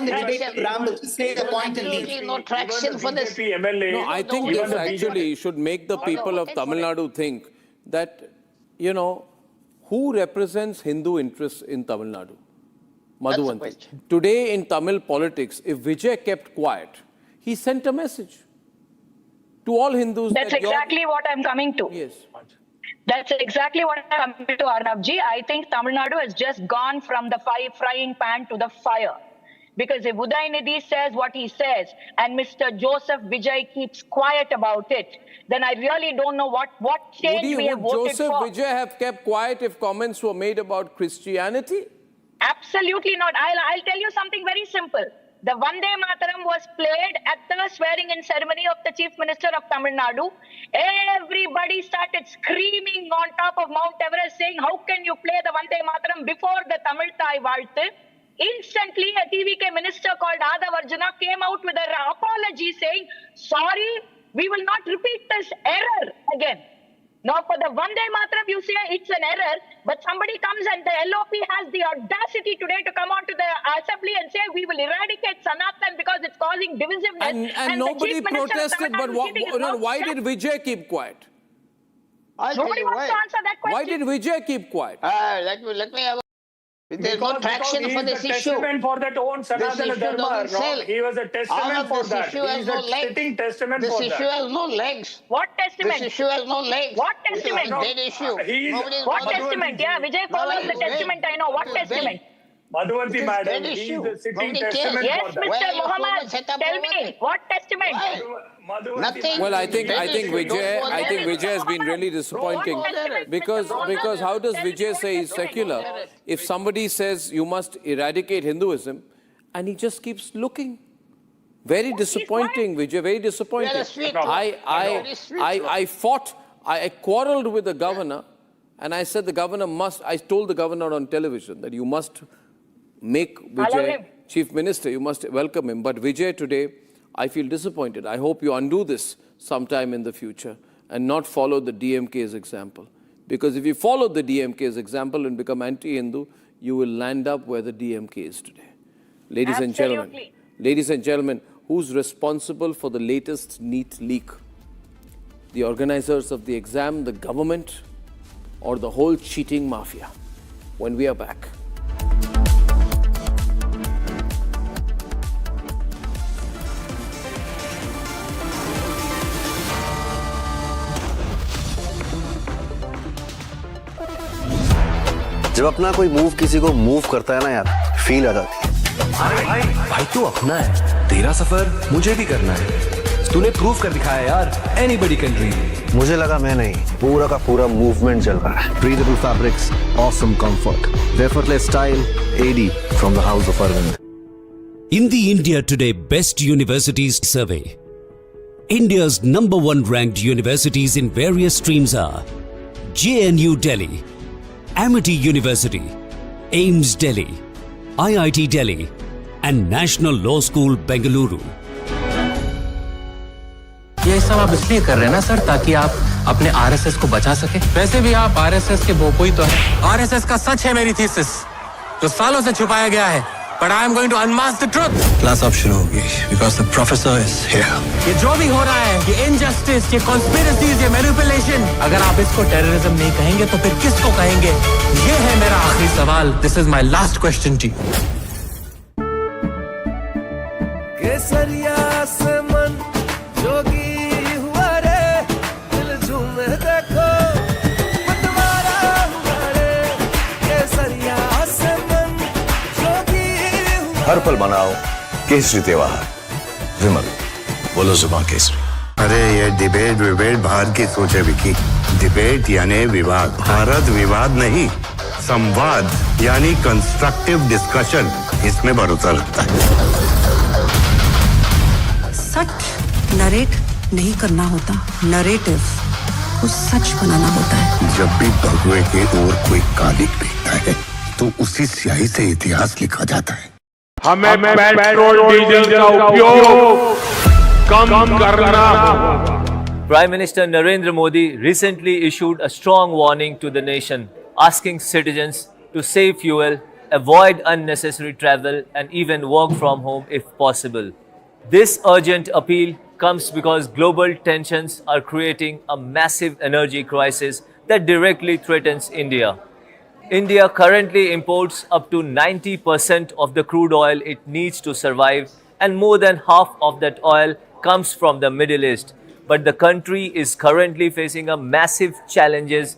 on the debate, Ram, just say the point and leave. No traction for this. No, I think this actually should make the people of Tamil Nadu think that, you know, who represents Hindu interests in Tamil Nadu? Madhuvanti. Today in Tamil politics, if Vijay kept quiet, he sent a message to all Hindus. That's exactly what I'm coming to. Yes. That's exactly what I'm coming to, Arnabji. I think Tamil Nadu has just gone from the frying pan to the fire. Because if Udayanidhi says what he says and Mr. Joseph Vijay keeps quiet about it, then I really don't know what change we have voted Joseph for. Vijay have kept quiet if comments were made about Christianity? Absolutely not. I'll tell you something very simple. The Vande Mataram was played at the swearing-in ceremony of the Chief Minister of Tamil Nadu. Everybody started screaming on top of Mount Everest saying, how can you play the Vande Mataram before the Tamil Thai Valthu? Instantly, a TVK minister called Adhav Arjuna came out with an apology saying, sorry, we will not repeat this error again. Now, for the Vande Mataram, you say it's an error, but somebody comes and the LOP has the audacity today to come onto the assembly and say we will eradicate Sanatan because it's causing divisiveness. And nobody protested, but why did Vijay keep quiet? Nobody wants to answer that question. Why did Vijay keep quiet? Let me have a... There's no traction for this issue. Testament for that own Sanatana Dharma. He was a testament for that. He is a sitting testament for that. This issue has no legs. What testament? This issue has no legs. What testament? It's a dead issue. What testament? Yeah, Vijay follows the testament, I know. What testament? Madhuvanti madam, he is a sitting testament yes, for that. Mr. Muhammad, tell me, what testament? Nothing. Well, I think Vijay has been really disappointing because how does Vijay say he's secular if somebody says you must eradicate Hinduism and he just keeps looking? Very disappointing, Vijay. Very disappointing. I quarreled with the governor, and I said the governor must. I told the governor on television that you must make Vijay chief minister. You must welcome him. But Vijay today, I feel disappointed. I hope you undo this sometime in the future and not follow the DMK's example. Because if you follow the DMK's example and become anti-Hindu, you will land up where the DMK is today. Ladies and gentlemen, who's responsible for the latest NEET leak? The organizers of the exam, the government, or the whole cheating mafia? When we are back. जब अपना कोई move किसी को move करता है ना यार, feel आ जाती है। भाई तू अपना है, तेरा सफर मुझे भी करना है। तूने प्रूव कर दिखाया यार, एनीबॉडी कैन ड्रीम। मुझे लगा मैं नहीं, पूरा का पूरा मूवमेंट चल रहा है। Breathable fabrics, awesome comfort, effortless style, AD from the house of Arvind. In the India Today Best Universities Survey, India's #1 ranked universities in various streams are JNU Delhi, Amity University, AIMS Delhi, IIT Delhi, and National Law School, Bengaluru. ये सब आप इसलिए कर रहे हैं ना sir, ताकि आप अपने आरएसएस को बचा सके। वैसे भी आप आरएसएस के बोपोई तो हैं। आरएसएस का सच है मेरी थीसिस, जो सालों से छुपाया गया है। But I am going to unmask the truth. Class अब शुरू होगी, because the professor is here. ये जो भी हो रहा है, ये injustice, ये conspiracies, ये manipulation, अगर आप इसको terrorism नहीं कहेंगे, तो फिर किसको कहेंगे? ये है मेरा आखिरी सवाल. This is my last question to you. केसरिया से मन जोगी हुआ रे, दिल झूमे देखो, पतवारा हुआ रे, केसरिया से मन जोगी हुआ। हर पल मनाओ केसरी त्योहार। विमल, बोलो जुबान केसरी। अरे ये डिबेट बाहर की सोच है विकी। डिबेट यानी विवाद, भारत विवाद नहीं, संवाद यानी कंस्ट्रक्टिव डिस्कशन, इसमें भरोसा रखता है। सच नरेट नहीं करना होता, नरेटिव को सच बनाना होता है। जब भी भगवे के ओर कोई कालिक फेंकता है तो उसी स्याही से इतिहास लिखा जाता है। हमें पेट्रोल डीजल का उपयोग कम करना। Prime Minister Narendra Modi recently issued a strong warning to the nation, asking citizens to save fuel avoid unnecessary travel, and even work from home if possible. This urgent appeal comes because global tensions are creating a massive energy crisis that directly threatens India. India currently imports up to 90% of the crude oil it needs to survive, and more than half of that oil comes from the Middle East. But the country is currently facing a massive challenges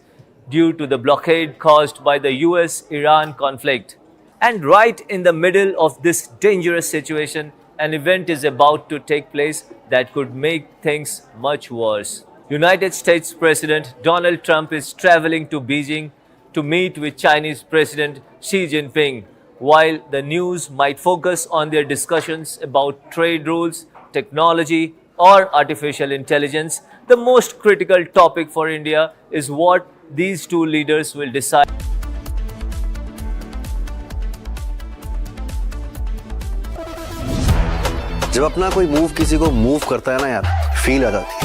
due to the blockade caused by the US-Iran conflict. And right in the middle of this dangerous situation, an event is about to take place that could make things much worse. United States President Donald Trump is traveling to Beijing to meet with Chinese President Xi Jinping. While the news might focus on their discussions about trade rules, technology, or artificial intelligence, the most critical topic for India is what these two leaders will decide. जब अपना कोई move किसी को move करता है ना यार, feel आ जाती है।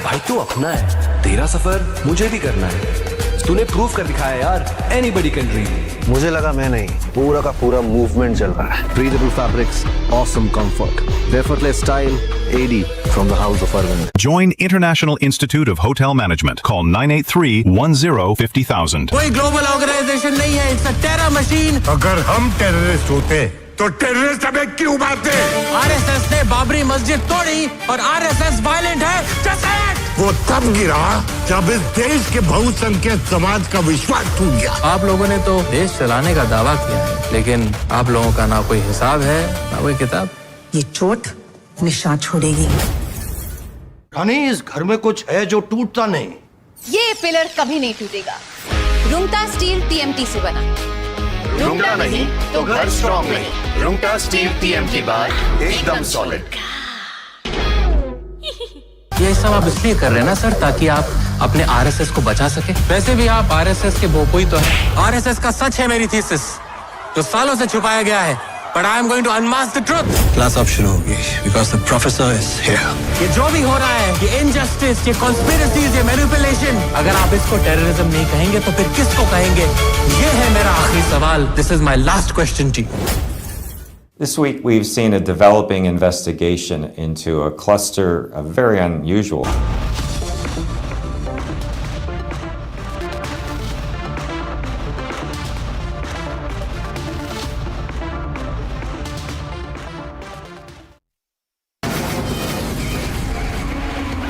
भाई तू अपना है, तेरा सफर मुझे भी करना है। तूने प्रूव कर दिखाया यार, anybody can dream. मुझे लगा मैं नहीं, पूरा का पूरा मूवमेंट चल रहा है। Breathable fabrics, awesome comfort, effortless style, AD from the house of Arnab. Join International Institute of Hotel Management. Call 983-10-50,000. कोई ग्लोबल ऑर्गेनाइजेशन नहीं है, it's a terror machine. अगर हम टेररिस्ट होते तो टेररिस्ट हमें क्यों मारते? आरएसएस ने बाबरी मस्जिद तोड़ी और आरएसएस वायलेंट है। Just say it! वो तब गिरा जब इस देश के बहुसंख्यक समाज का विश्वास टूट गया। आप लोगों ने तो देश चलाने का दावा किया है, लेकिन आप लोगों का ना कोई हिसाब है, ना कोई किताब। ये चोट निशान छोड़ेगी। रानी, इस घर में कुछ है जो टूटता नहीं। ये पिलर कभी नहीं टूटेगा। रुंगटा स्टील टीएमटी से बना। रुंगटा नहीं तो घर स्ट्रॉन्ग नहीं। रुंगटा स्टील टीएमटी बार एकदम सॉलिड। ये सब आप इसलिए कर रहे हैं ना सर, ताकि आप अपने आरएसएस को बचा सके। वैसे भी आप आरएसएस के बोपोई तो हैं। आरएसएस का सच है मेरी थीसिस, जो सालों से छुपाया गया है। But I am going to unmask the truth. Class अब शुरू होगी, because the professor is here. ये जो भी हो रहा है, ये injustice, ये conspiracies, ये manipulation, अगर आप इसको terrorism नहीं कहेंगे, तो फिर किसको कहेंगे? ये है मेरा आखिरी सवाल. This is my last question to you. This week we've seen a developing investigation into a cluster of very unusual.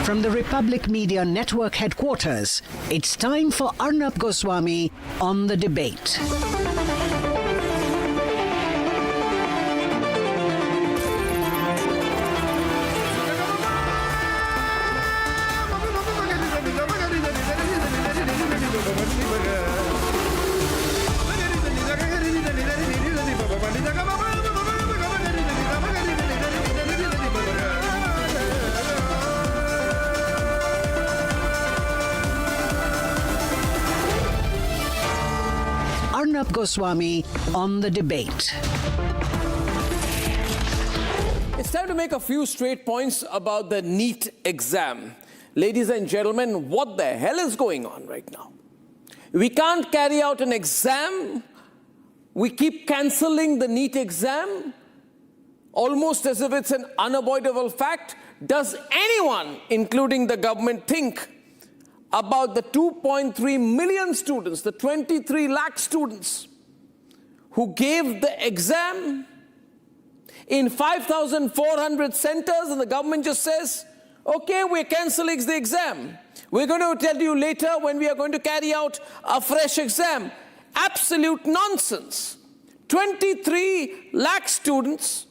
From the Republic Media Network headquarters, it's time for Arnab Goswami on the debate. Arnab Goswami on the debate. It's time to make a few straight points about the NEET exam. Ladies and gentlemen, what the hell is going on right now? We can't carry out an exam. We keep cancelling the NEET exam, almost as if it's an unavoidable fact. Does anyone, including the government, think about the 2.3 million students, the 23 lakh students who gave the exam in 5,400 centers, and the government just says, okay, we're cancelling the exam. We're going to tell you later when we are going to carry out a fresh exam. Absolute nonsense. 23 lakh students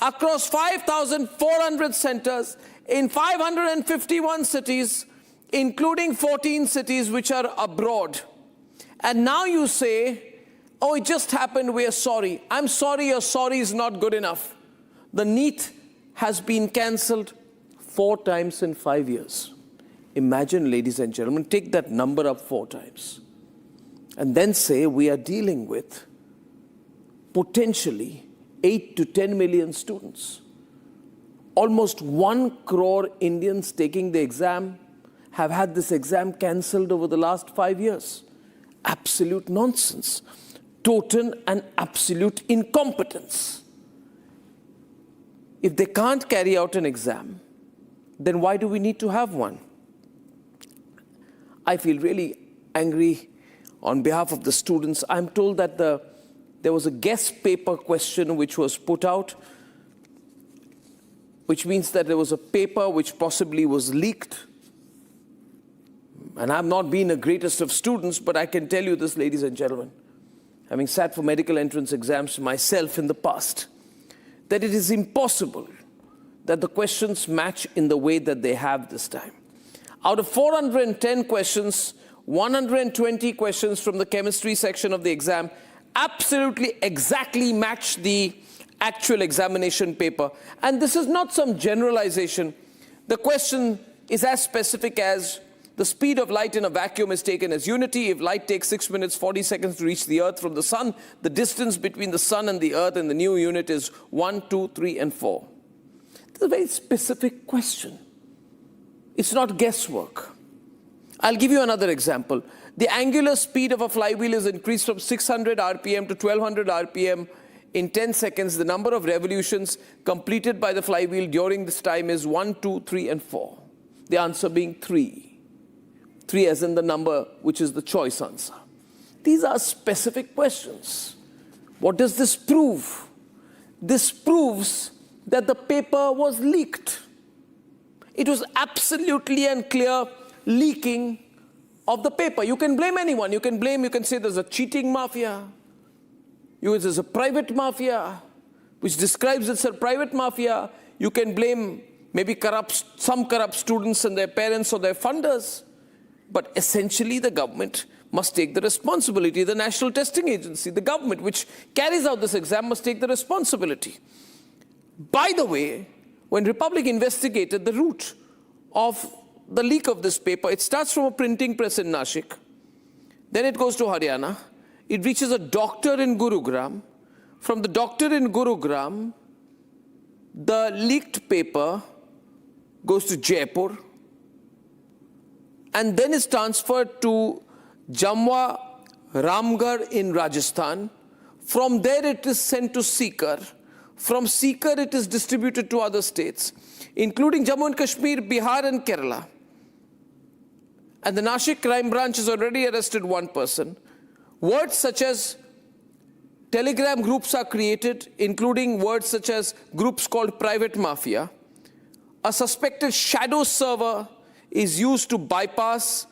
across 5,400 centers in 551 cities, including 14 cities which are abroad. And now you say, oh, it just happened, we are sorry. I'm sorry, your sorry is not good enough. The NEET has been cancelled 4 times in 5 years. Imagine, ladies and gentlemen, take that number up 4 times. And then say we are dealing with potentially 8 to 10 million students. Almost 1 crore Indians taking the exam have had this exam cancelled over the last 5 years. Absolute nonsense. total and absolute incompetence. If they can't carry out an exam, then why do we need to have one? I feel really angry on behalf of the students. I'm told that there was a guest paper question which was put out, which means that there was a paper which possibly was leaked. And I've not been the greatest of students, but I can tell you this, ladies and gentlemen, having sat for medical entrance exams myself in the past, that it is impossible that the questions match in the way that they have this time. Out of 410 questions, 120 questions from the chemistry section of the exam absolutely exactly match the actual examination paper. And this is not some generalization. The question is as specific as the speed of light in a vacuum is taken as unity. If light takes 6 minutes 40 seconds to reach the earth from the sun, the distance between the sun and the earth in the new unit is 1, 2, 3, and 4. This is a very specific question. It's not guesswork. I'll give you another example. The angular speed of a flywheel is increased from 600 RPM to 1200 RPM in 10 seconds. The number of revolutions completed by the flywheel during this time is 1, 2, 3, and 4. The answer being 3. 3 as in the number which is the choice answer. These are specific questions. What does this prove? This proves that the paper was leaked. It was absolutely and clear leaking of the paper. You can blame anyone. You can say there's a cheating mafia. There's a private mafia, which describes itself private mafia. You can blame maybe some corrupt students and their parents or their funders. But essentially, the government must take the responsibility. The National Testing Agency, the government which carries out this exam, must take the responsibility. By the way, when Republic investigated the root of the leak of this paper, it starts from a printing press in Nashik. Then it goes to Haryana. It reaches a doctor in Gurugram. From the doctor in Gurugram, the leaked paper goes to Jaipur. And then is transferred to Jamwa Ramgarh in Rajasthan. From there it is sent to Sikar. From Sikar it is distributed to other states, including Jammu and Kashmir, Bihar and Kerala. And the Nashik crime branch has already arrested one person. Words such as Telegram groups are created, including words such as groups called private mafia. A suspected shadow server is used to bypass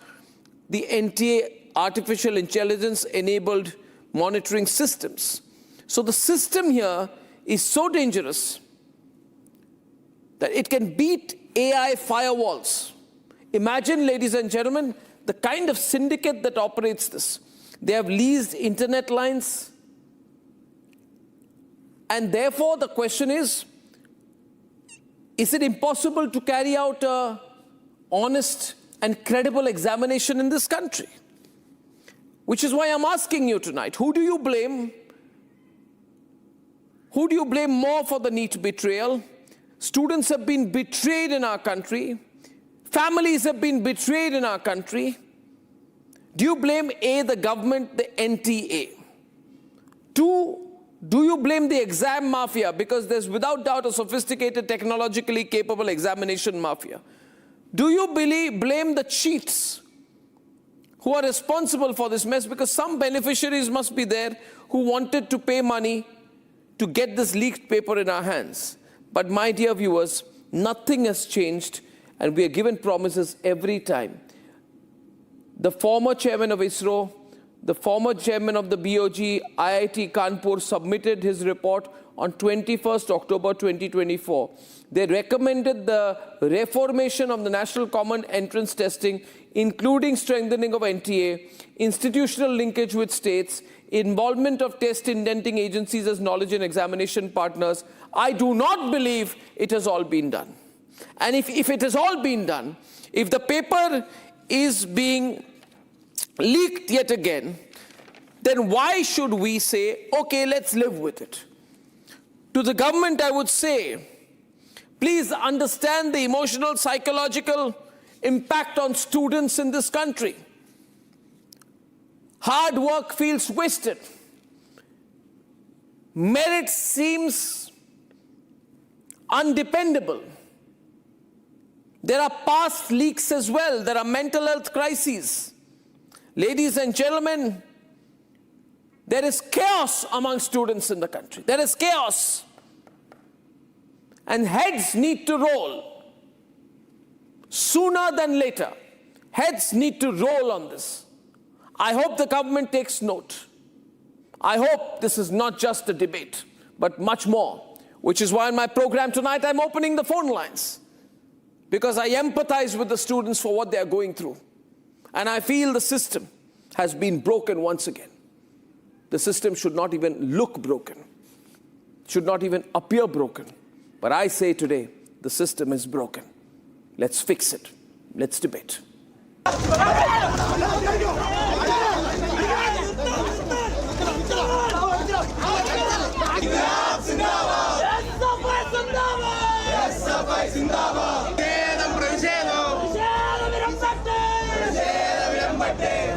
the NTA artificial intelligence enabled monitoring systems. So the system here is so dangerous that it can beat AI firewalls. Imagine, ladies and gentlemen, the kind of syndicate that operates this. They have leased internet lines. And therefore, the question is it impossible to carry out a honest and credible examination in this country? Which is why I'm asking you tonight, who do you blame? Who do you blame more for the NEET betrayal? Students have been betrayed in our country. Families have been betrayed in our country. Do you blame A, the government, the NTA? 2, do you blame the exam mafia? Because there's without doubt a sophisticated, technologically capable examination mafia. Do you blame the cheats who are responsible for this mess? Because some beneficiaries must be there who wanted to pay money to get this leaked paper in our hands. But my dear viewers, nothing has changed, and we are given promises every time. The former chairman of ISRO, the former chairman of the BOG, IIT Kanpur, submitted his report on 21st October 2024. They recommended the reformation of the National Common Entrance Testing, including strengthening of NTA, institutional linkage with states, involvement of test indenting agencies as knowledge and examination partners. I do not believe it has all been done. And if it has all been done, if the paper is being leaked yet again, then why should we say, okay, let's live with it? To the government, I would say, please understand the emotional, psychological impact on students in this country. Hard work feels wasted. Merit seems undependable. There are past leaks as well. There are mental health crises. Ladies and gentlemen, there is chaos among students in the country. There is chaos. And heads need to roll. Sooner than later, heads need to roll on this. I hope the government takes note. I hope this is not just a debate, but much more, which is why in my program tonight I'm opening the phone lines, because I empathize with the students for what they are going through. And I feel the system has been broken once again. The system should not even look broken, should not even appear broken. But I say today, the system is broken. Let's fix it. Let's debate.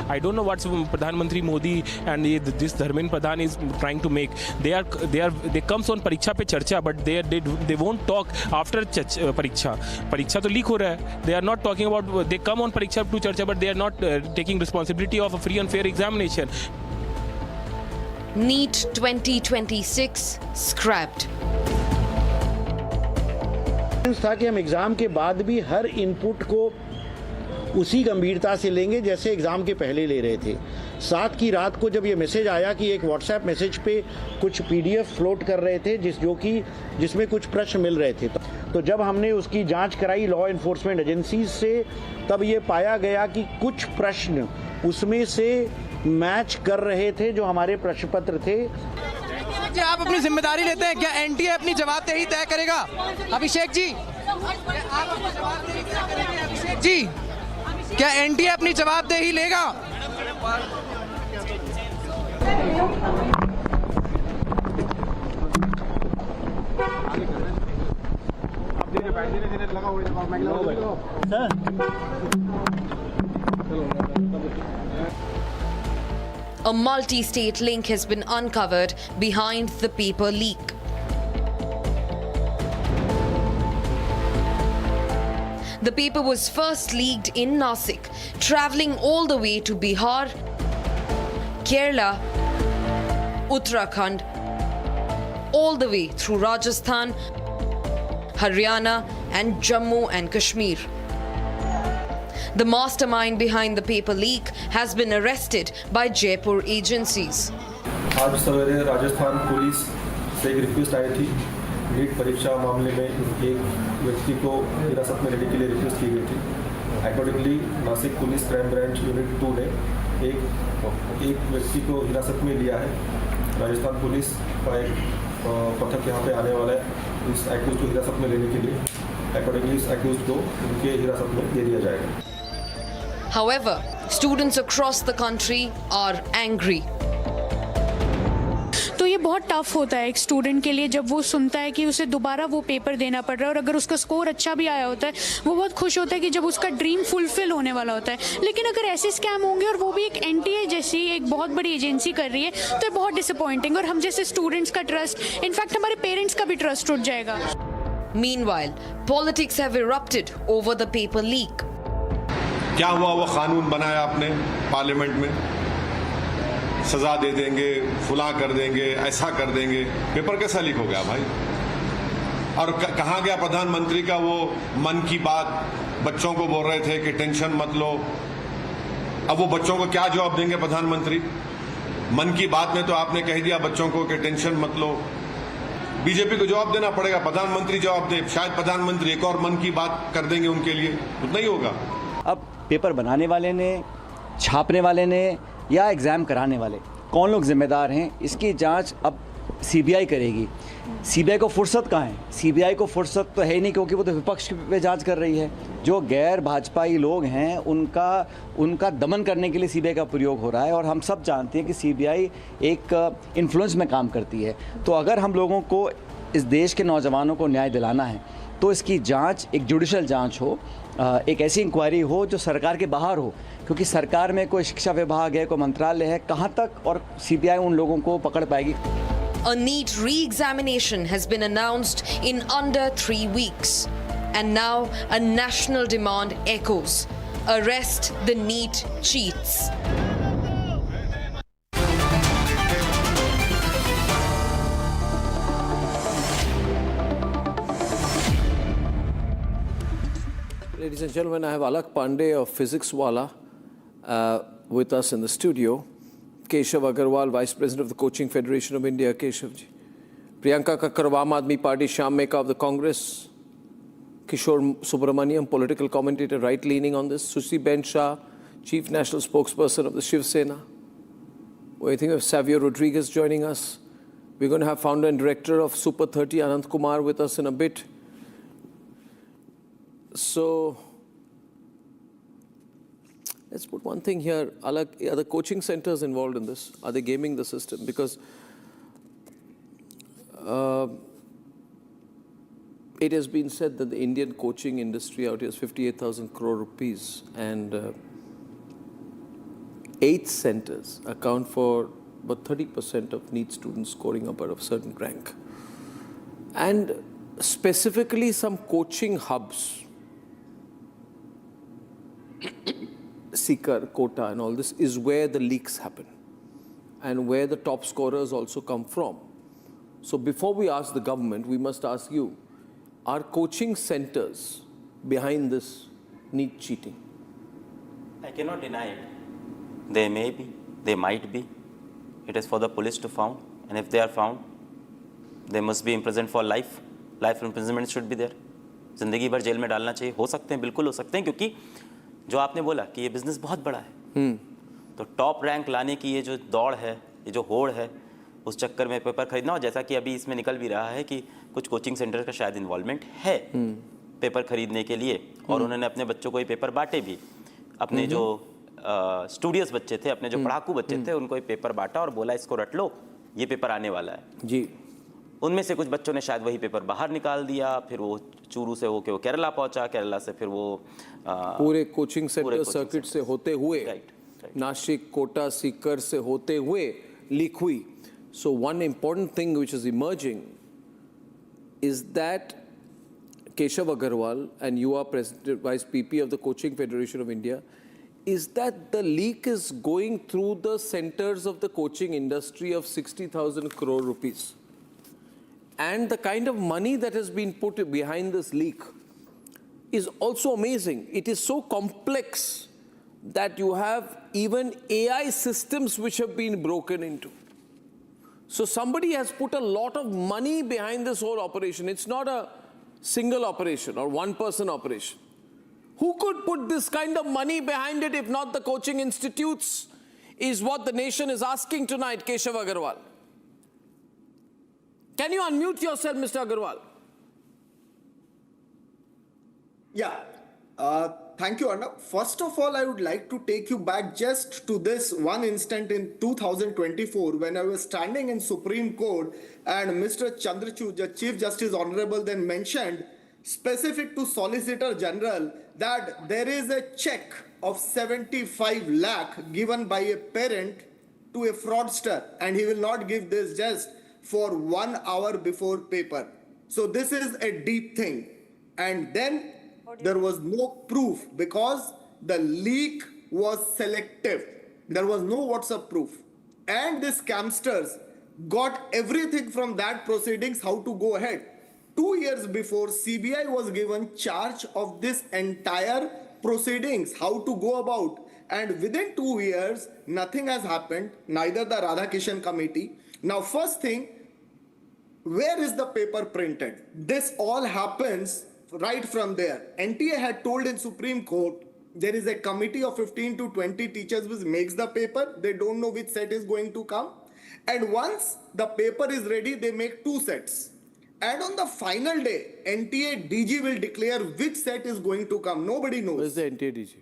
I don't know what Pradhan Mantri Modi and this Dharmendra Pradhan is trying to make. They comes on pariksha pe charcha, but they won't talk after pariksha. Pariksha to leak ho raha hai. They are not talking about. They come on pariksha to charcha, but they are not taking responsibility of a free and fair examination. NEET 2026 scrapped. था कि हम exam के बाद भी हर input को उसी गंभीरता से लेंगे जैसे एग्जाम के पहले ले रहे थे। 7 की रात को जब ये मैसेज आया कि एक व्हाट्सएप मैसेज पे कुछ पीडीएफ फ्लोट कर रहे थे जिसमें कुछ प्रश्न मिल रहे थे, तो जब हमने उसकी जांच कराई लॉ एनफोर्समेंट एजेंसीज से, तब ये पाया गया कि कुछ प्रश्न उसमें से मैच कर रहे थे जो हमारे प्रश्न पत्र थे। क्या आप अपनी जिम्मेदारी लेते हैं? क्या एनटीए अपनी जवाबदेही तय करेगा? अभिषेक जी, आप अपनी जवाबदेही तय करेंगे? अभिषेक जी, क्या एनटीए अपनी जवाबदेही लेगा? A multi-state link has been uncovered behind the paper leak. The paper was first leaked in Nasik, traveling all the way to Bihar, Kerala, Uttarakhand, all the way through Rajasthan, Haryana and Jammu and Kashmir. The mastermind behind the paper leak has been arrested by Jaipur agencies. आज सवेरे Rajasthan police से एक request आई थी। NEET परीक्षा मामले में एक व्यक्ति को हिरासत में लेने के लिए रिक्वेस्ट की गई थी। Accordingly Nashik police crime branch unit 2 ने एक व्यक्ति को हिरासत में लिया है। राजस्थान पुलिस का एक पथक यहाँ पे आने वाला है इस एक्यूज को हिरासत में लेने के लिए। अकॉर्डिंगली इस एक्यूज को उनके हिरासत में दे दिया जाएगा। However, students across the country are angry. तो ये बहुत टफ होता है एक स्टूडेंट के लिए जब वो सुनता है कि उसे दोबारा वो पेपर देना पड़ रहा है, और अगर उसका स्कोर अच्छा भी आया होता है वो बहुत खुश होता है कि जब उसका ड्रीम फुलफिल होने वाला होता है। लेकिन अगर ऐसे स्कैम होंगे और वो भी एक एनटीए जैसी एक बहुत बड़ी एजेंसी कर रही है तो ये बहुत डिसअपॉइंटिंग, और हम जैसे स्टूडेंट्स का ट्रस्ट, इनफैक्ट हमारे पेरेंट्स का भी ट्रस्ट टूट जाएगा। Meanwhile, politics have erupted over the paper leak. क्या हुआ? वो कानून बनाया आपने पार्लियामेंट में, सजा दे देंगे, फुला कर देंगे, ऐसा कर देंगे। पेपर कैसा लीक हो गया भाई? और कहाँ गया प्रधानमंत्री का वो मन की बात? बच्चों को बोल रहे थे कि टेंशन मत लो। अब वो बच्चों को क्या जवाब देंगे प्रधानमंत्री? मन की बात में तो आपने कह दिया बच्चों को कि टेंशन मत लो। बीजेपी को जवाब देना पड़ेगा, प्रधानमंत्री जवाब दे। शायद प्रधानमंत्री एक और मन की बात कर देंगे उनके लिए, उतना ही होगा। अब पेपर बनाने वाले ने, छापने वाले ने या एग्ज़ाम कराने वाले, कौन लोग जिम्मेदार हैं? इसकी जांच अब सीबीआई करेगी। सीबीआई को फुर्सत कहाँ है? सीबीआई को फुर्सत तो है ही नहीं, क्योंकि वो तो विपक्ष पे जांच कर रही है। जो गैर भाजपाई लोग हैं उनका दमन करने के लिए सीबीआई का प्रयोग हो रहा है, और हम सब जानते हैं कि सीबीआई एक इन्फ्लुएंस में काम करती है। तो अगर हम लोगों को इस देश के नौजवानों को न्याय दिलाना है तो इसकी जांच एक जुडिशल जांच हो, एक ऐसी इंक्वायरी हो जो सरकार के बाहर हो, क्योंकि सरकार में कोई शिक्षा विभाग है, कोई मंत्रालय है, कहाँ तक और सीबीआई उन लोगों को पकड़ पाएगी? A NEET re-examination has been announced in under 3 weeks. And now a national demand echoes. Arrest the NEET cheats. Ladies and gentlemen, I have Alak Pandey of Physics Wala with us in the studio. Keshav Agarwal, Vice President of the Coaching Federation of India. Keshav ji. Priyanka Kakkar of Aam Aadmi Party, Shyam Meka of the Congress. Kishore Subramaniam, political commentator, right-leaning on this. Susi Ben Shah, Chief National Spokesperson of the Shiv Sena. We think of Savio Rodriguez joining us. We're going to have founder and director of Super 30, Anant Kumar, with us in a bit. So, let's put one thing here. Are the coaching centers involved in this? Are they gaming the system? Because it has been said that the Indian coaching industry out here is 58,000 crore rupees, and 8 centers account for about 30% of NEET students scoring above a certain rank. And specifically some coaching hubs, Sikar, Kota and all this is where the leaks happen and where the top scorers also come from. So before we ask the government, we must ask you, are coaching centers behind this NEET cheating? I cannot deny it. They may be, they might be. It is for the police to found, and if they are found, they must be imprisoned for life. Life imprisonment should be there. जिंदगी भर jail में डालना चाहिए. हो सकते हैं, बिल्कुल हो सकते हैं, क्योंकि जो आपने बोला कि ये बिजनेस बहुत बड़ा है, तो टॉप रैंक लाने की ये जो दौड़ है, ये जो होड़ है, उस चक्कर में पेपर खरीदना, और जैसा कि अभी इसमें निकल भी रहा है कि कुछ कोचिंग सेंटर का शायद इन्वॉल्वमेंट है पेपर खरीदने के लिए, और उन्होंने अपने बच्चों को ये पेपर बांटे भी. अपने जो स्टूडियस बच्चे थे, अपने जो पढ़ाकू बच्चे थे, उनको ये पेपर बांटा और बोला इसको रट लो, ये पेपर आने वाला है जी. उनमें से कुछ बच्चों ने शायद वही पेपर बाहर निकाल दिया, फिर वो चूरू से होके वो केरला पहुंचा, केरला से फिर वो पूरे कोचिंग सेंटर सर्किट से होते हुए नासिक, कोटा, सीकर से होते हुए लीक हुई. So one important thing which is emerging is that Keshav Agarwal, and you are President, Vice PP of the Coaching Federation of India, is that the leak is going through the centers of the coaching industry of 60,000 crore rupees. And the kind of money that has been put behind this leak is also amazing. It is so complex that you have even AI systems which have been broken into. So somebody has put a lot of money behind this whole operation. It's not a single operation or one-person operation. Who could put this kind of money behind it if not the coaching institutes, is what the nation is asking tonight, Keshav Agarwal. Can you unmute yourself, Mr. Agarwal? Yeah. Thank you, Arnab. First of all, I would like to take you back just to this one instant in 2024 when I was standing in Supreme Court and Mr. Chandrachud, the Chief Justice Honorable, then mentioned specific to Solicitor General that there is a check of 75 lakh given by a parent to a fraudster, and he will not give this just for 1 hour before paper. So this is a deep thing. And then there was no proof because the leak was selective. There was no WhatsApp proof. And the scamsters got everything from that proceedings how to go ahead. 2 years before, CBI was given charge of this entire proceedings, how to go about. And within 2 years, nothing has happened, neither the Radhakishan committee. Now, first thing, where is the paper printed? This all happens right from there. NTA had told in Supreme Court, there is a committee of 15 to 20 teachers which makes the paper. They don't know which set is going to come. And once the paper is ready, they make 2 sets. And on the final day, NTA DG will declare which set is going to come. Nobody knows. Where's the NTA DG?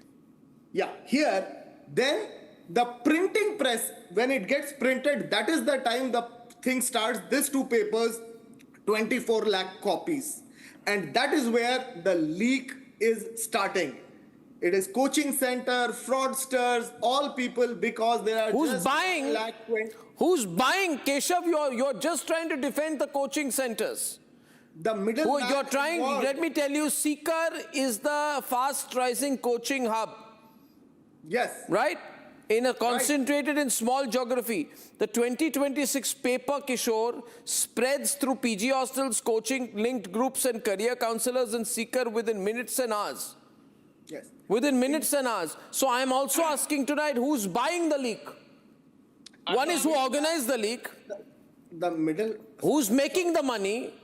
Yeah, here, then the printing press, when it gets printed, that is the time the thing starts. These 2 papers, 24 lakh copies. And that is where the leak is starting. It is coaching center, fraudsters, all people, because there are Who's just buying? 1,20,000. Who's buying? Keshav, you're just trying to defend the coaching centers. The middle Who man you're trying, involved. let me tell you, Seeker is the fast rising coaching hub. Yes. Right? Concentrated in small geography. The 2026 paper, Kishore, spreads through PG hostels, coaching linked groups and career counselors and Seeker within minutes and hours. Yes. Within minutes and hours. So I'm also asking tonight, who's buying the leak? One is who organized the leak. The middle. Who's making the money?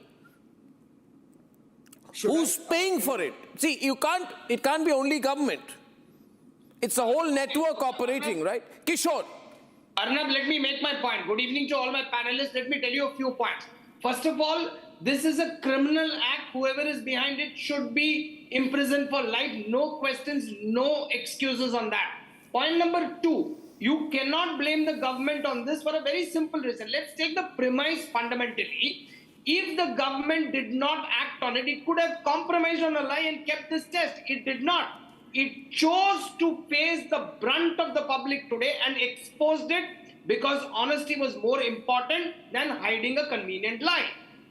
Who's paying for it? See, it can't be only government. It's a whole network operating, right? Kishore. Arnab, let me make my point. Good evening to all my panelists. Let me tell you a few points. First of all, this is a criminal act. Whoever is behind it should be imprisoned for life. No questions, no excuses on that. Point number 2, you cannot blame the government on this for a very simple reason. Let's take the premise fundamentally. If the government did not act on it, it could have compromised on a lie and kept this test. It did not. It chose to face the brunt of the public today and exposed it because honesty was more important than hiding a convenient lie.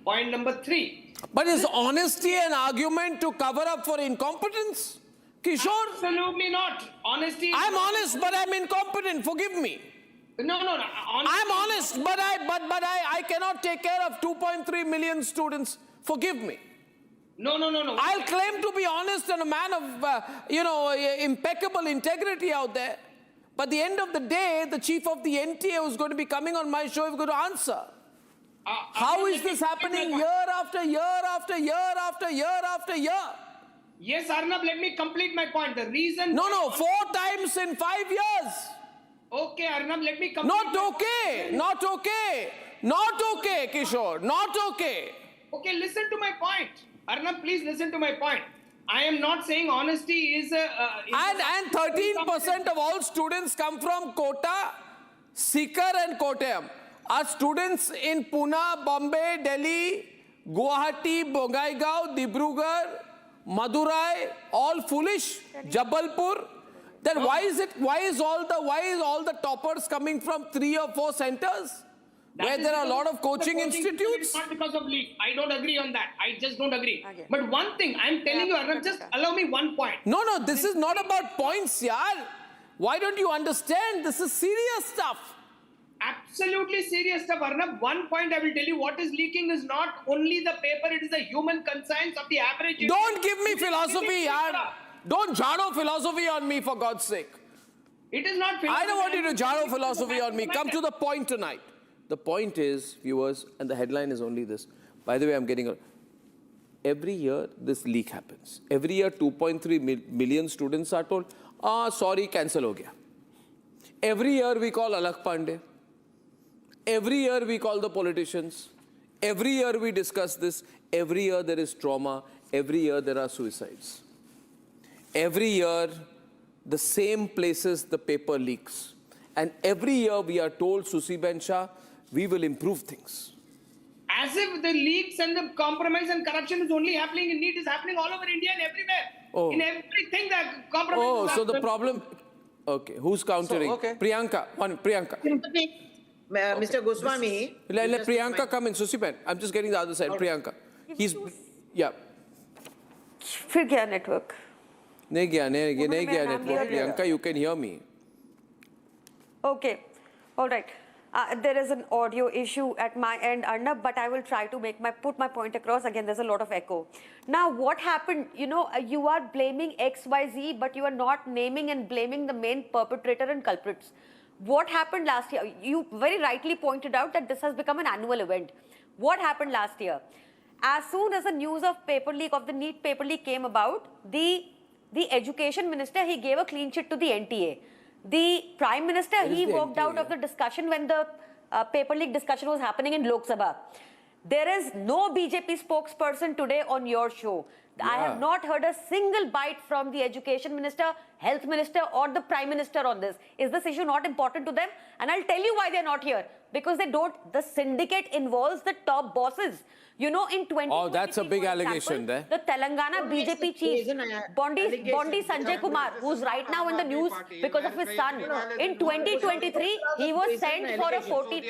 Point number 3. But is honesty an argument to cover up for incompetence? Kishore? Absolutely not. Honesty. I'm honest, but I'm incompetent. Forgive me. No. I'm honest, but I cannot take care of 2.3 million students. Forgive me. No. I'll claim to be honest and a man of, impeccable integrity out there. But at the end of the day, the chief of the NTA who's going to be coming on my show is going to answer. How is this happening year after year after year after year after year? Yes, Arnab, let me complete my point. The reason... No, 4 times in 5 years. Okay, Arnab, let me complete Not okay, Kishore. Not okay. Okay, listen to my point. Arnab, please listen to my point. I am not saying honesty is a... And 13% of all students come from Kota, Sikar and Kottayam. Are students in Pune, Bombay, Delhi, Guwahati, Bongaigaon, Dibrugarh, Madurai, all foolish? Jabalpur? Then why is all the toppers coming from 3 or 4 centers? Where there are a lot of coaching institutes? Not because of leak. I don't agree on that. I just don't agree. Okay. But one thing, I'm telling you, Arnab, just allow me one point. No, this is not about points, yaar. Why don't you understand? This is serious stuff. Absolutely serious stuff, Arnab. One point I will tell you, what is leaking is not only the paper, it is the human conscience of the average... Don't give me philosophy, yaar. Don't jhado philosophy on me, for God's sake. It is not philosophy. I don't want you to jhado philosophy on me. Come to the point tonight. The point is, viewers, and the headline is only this. By the way, every year this leak happens. Every year 2.3 million students are told, sorry, cancel ho gaya. Every year we call Alakh Pandey. Every year we call the politicians. Every year we discuss this. Every year there is trauma. Every year there are suicides. Every year the same places the paper leaks. And every year we are told, Susi Ben Shah, we will improve things. As if the leaks and the compromise and corruption is only happening in NEET, is happening all over India and everywhere. Oh. In everything that compromise is so the happening. problem... Okay, who's countering? Priyanka. Mr. Goswami. Let Priyanka come in. Susi Ben, I'm just getting the other side. Priyanka. Yeah. फिर गया network. नहीं गया network. Priyanka, you can hear me. Okay, all right. There is an audio issue at my end, Arnab, but I will try to put my point across. Again, there's a lot of echo. Now, what happened? You are blaming XYZ, but you are not naming and blaming the main perpetrator and culprits. What happened last year? You very rightly pointed out that this has become an annual event. What happened last year? As soon as the news of paper leak, of the NEET paper leak came about, the education minister, he gave a clean sheet to the NTA. The Prime Minister, he walked out of the discussion when the paper leak discussion was happening in Lok Sabha. There is no BJP spokesperson today on your show. I have not heard a single bite from the education minister, health minister or the prime minister on this. Is this issue not important to them? And I'll tell you why they're not here. Because they don't, the syndicate involves the top bosses. You know, in 2023, oh, that's a big allegation there. The Telangana BJP chief, Bondi Sanjay Kumar, who's right now in the news because of his son. In 2023, he was sent for a 14...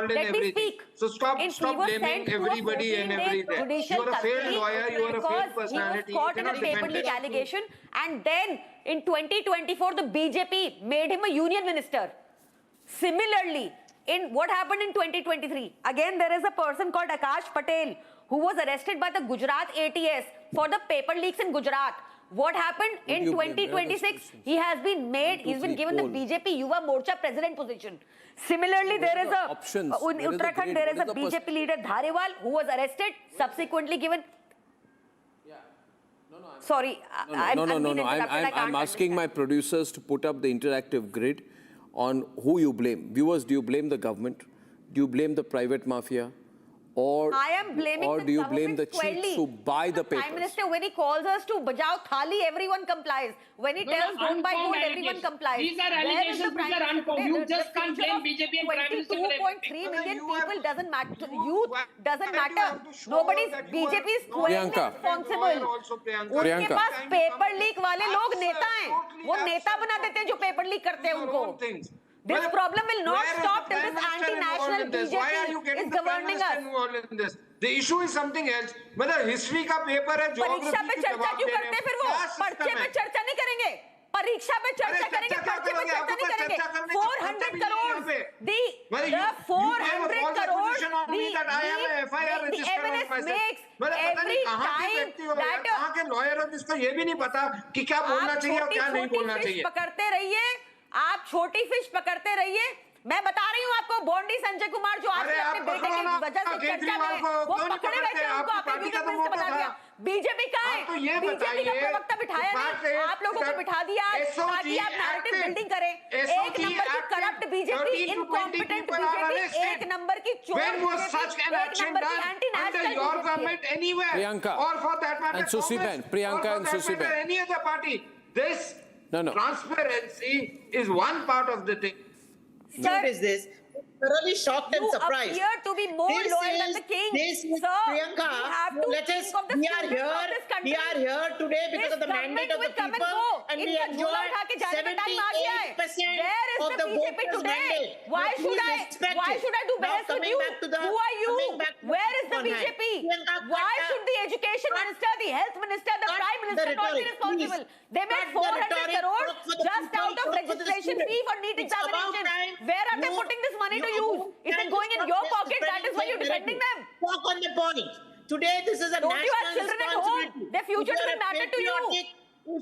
Let me speak. So stop blaming everybody and everything. You are a failed lawyer, you are a failed personality. He was caught in a paper leak allegation, and then in 2024, the BJP made him a union minister. Similarly, in what happened in 2023, again there is a person called Akash Patel who was arrested by the Gujarat ATS for the paper leaks in Gujarat. What happened in 2026? He has been made, he's been given the BJP Yuva Morcha president position. Similarly, there is a, in Uttarakhand, there is a BJP leader Dharewal who was arrested, subsequently given... Sorry, I'm asking my producers to put up the interactive grid on who you blame. Viewers, do you blame the government? Do you blame the private mafia? Or, I am blaming or do you blame the chiefs who buy the papers? Prime Minister, when he calls us to bajao thali, everyone complies. When he tells don't buy gold, everyone complies. These are allegations which are unfounded. You just can't blame BJP and Prime Minister. 22.3 million people doesn't matter. Youth doesn't matter. Nobody's BJP is responsible. उनके पास paper leak वाले लोग नेता हैं. वो नेता बना देते हैं जो पेपर लीक करते हैं उनको. This problem will not stop till this anti-national BJP is governing us. The issue is something else. Whether history का पेपर है, परीक्षा पे चर्चा क्यों करते हैं फिर वो? पर्चे पे चर्चा नहीं करेंगे. परीक्षा पे चर्चा करेंगे, पर्चे पे चर्चा नहीं करेंगे. 400 crores. The 400 crores. The evidence makes every time that कहाँ के lawyer हो जिसको ये भी नहीं पता कि क्या बोलना चाहिए और क्या नहीं बोलना चाहिए. पकड़ते रहिए. आप छोटी फिश पकड़ते रहिए. मैं बता रही हूँ आपको, बोंडी संजय कुमार जो आज अपने बेटे की वजह से चर्चा में वो पकड़े गए थे, उनको आपने वीडियो में बता दिया. बीजेपी का है, बीजेपी का प्रवक्ता बिठाया नहीं, आप लोगों को बिठा दिया ताकि आप नैरेटिव बिल्डिंग करें. एक नंबर की करप्ट बीजेपी, इनकॉम्पिटेंट बीजेपी, एक नंबर की चोर बीजेपी, एक नंबर की anti national BJP. Priyanka and Susi Ben, Priyanka and Susi Ben. Any other party, this transparency is one part of the thing. Sir, is this? Thoroughly shocked and surprised. You appear to be more loyal than the king. Sir, Priyanka, let us, we are here today because of the mandate of the people and we enjoy 78% of the voters' mandate. Why should I do best with you? Who are you? Where is the BJP? Why should the education minister, the health minister, the prime minister not be responsible? They made 400 crores just out of registration fee for NEET examination. Where are they putting this money to use? Is it going in your pocket? That is why you're defending them. Talk on the point. Today, this is a Don't national you have children at home? Their future doesn't matter to you.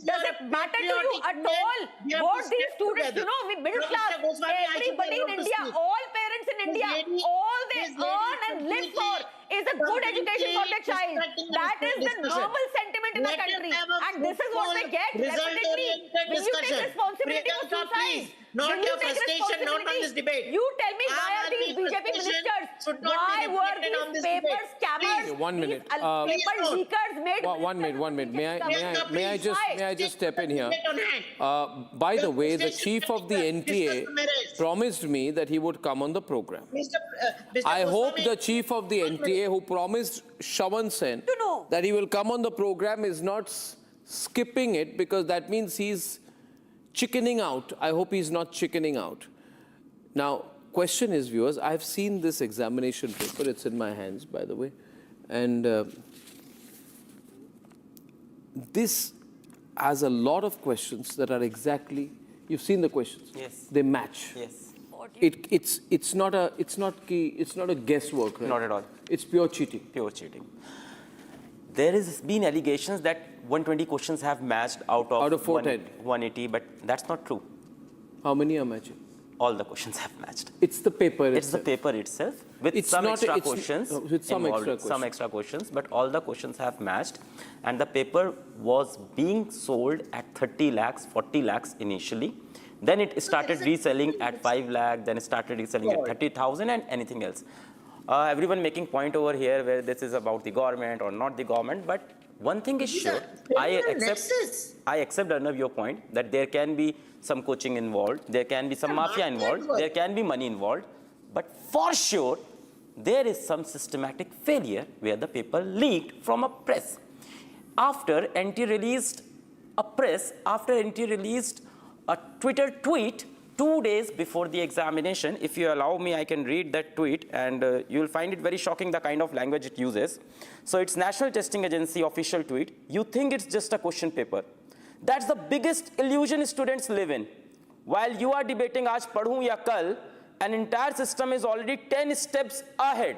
Does it matter to you at all? Both these students, you know, we middle class, everybody in India, all parents in India, all they earn and live for is a good education for their child. That is the normal sentiment in the country. And this is what they get repeatedly. Will you take responsibility for suicide? Not your frustration, not on this debate. You tell me, why are these BJP ministers, why were these paper scammers, Okay, 1 minute. paper leakers made... 1 minute. May I just step in here? By the way, the chief of the NTA promised me that he would come on the program. I hope the chief of the NTA who promised Shawan Sen that he will come on the program is not skipping it, because that means he's chickening out. I hope he's not chickening out. Now, question is, viewers, I've seen this examination paper. It's in my hands, by the way. And this has a lot of questions that are exactly, you've seen the questions. Yes. They match. Yes. It's not a guesswork, right? Not at all. It's pure cheating. Pure cheating. There has been allegations that 120 questions have matched out of 410. 180, but that's not true. How many are matching? All the questions have matched. It's the paper itself. It's the paper itself with some extra questions, but all the questions have matched. And the paper was being sold at 30 lakhs, 40 lakhs initially. Then it started reselling at 5 lakh, then it started reselling at 30,000 and anything else. Everyone making point over here where this is about the government or not the government, but One thing is sure, I accept, Arnab, your point that there can be some coaching involved, there can be some mafia involved, there can be money involved, but for sure, there is some systematic failure where the paper leaked from a press. After NT released a Twitter tweet 2 days before the examination. If you allow me, I can read that tweet, and you'll find it very shocking, the kind of language it uses. So it's National Testing Agency official tweet. You think it's just a question paper. That's the biggest illusion students live in. While you are debating aaj padhun ya kal, an entire system is already 10 steps ahead.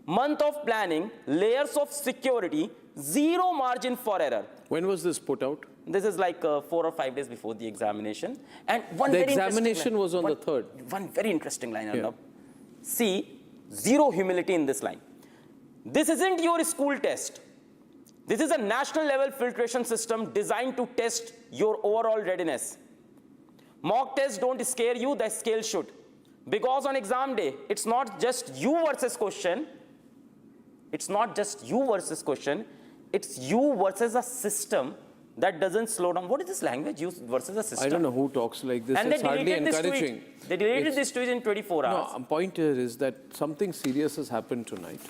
Month of planning, layers of security, zero margin for error. When was this put out? This is like 4 or 5 days before the examination. And the examination was on the 3rd. One very interesting line, Arnab. See, zero humility in this line. This isn't your school test. This is a national level filtration system designed to test your overall readiness. Mock tests don't scare you, the scale should. Because on exam day, it's not just you versus question. It's not just you versus question. It's you versus a system that doesn't slow down. What is this language used versus a system? I don't know who talks like this. And it's hardly encouraging. They deleted this tweet in 24 hours. No, point here is that something serious has happened tonight.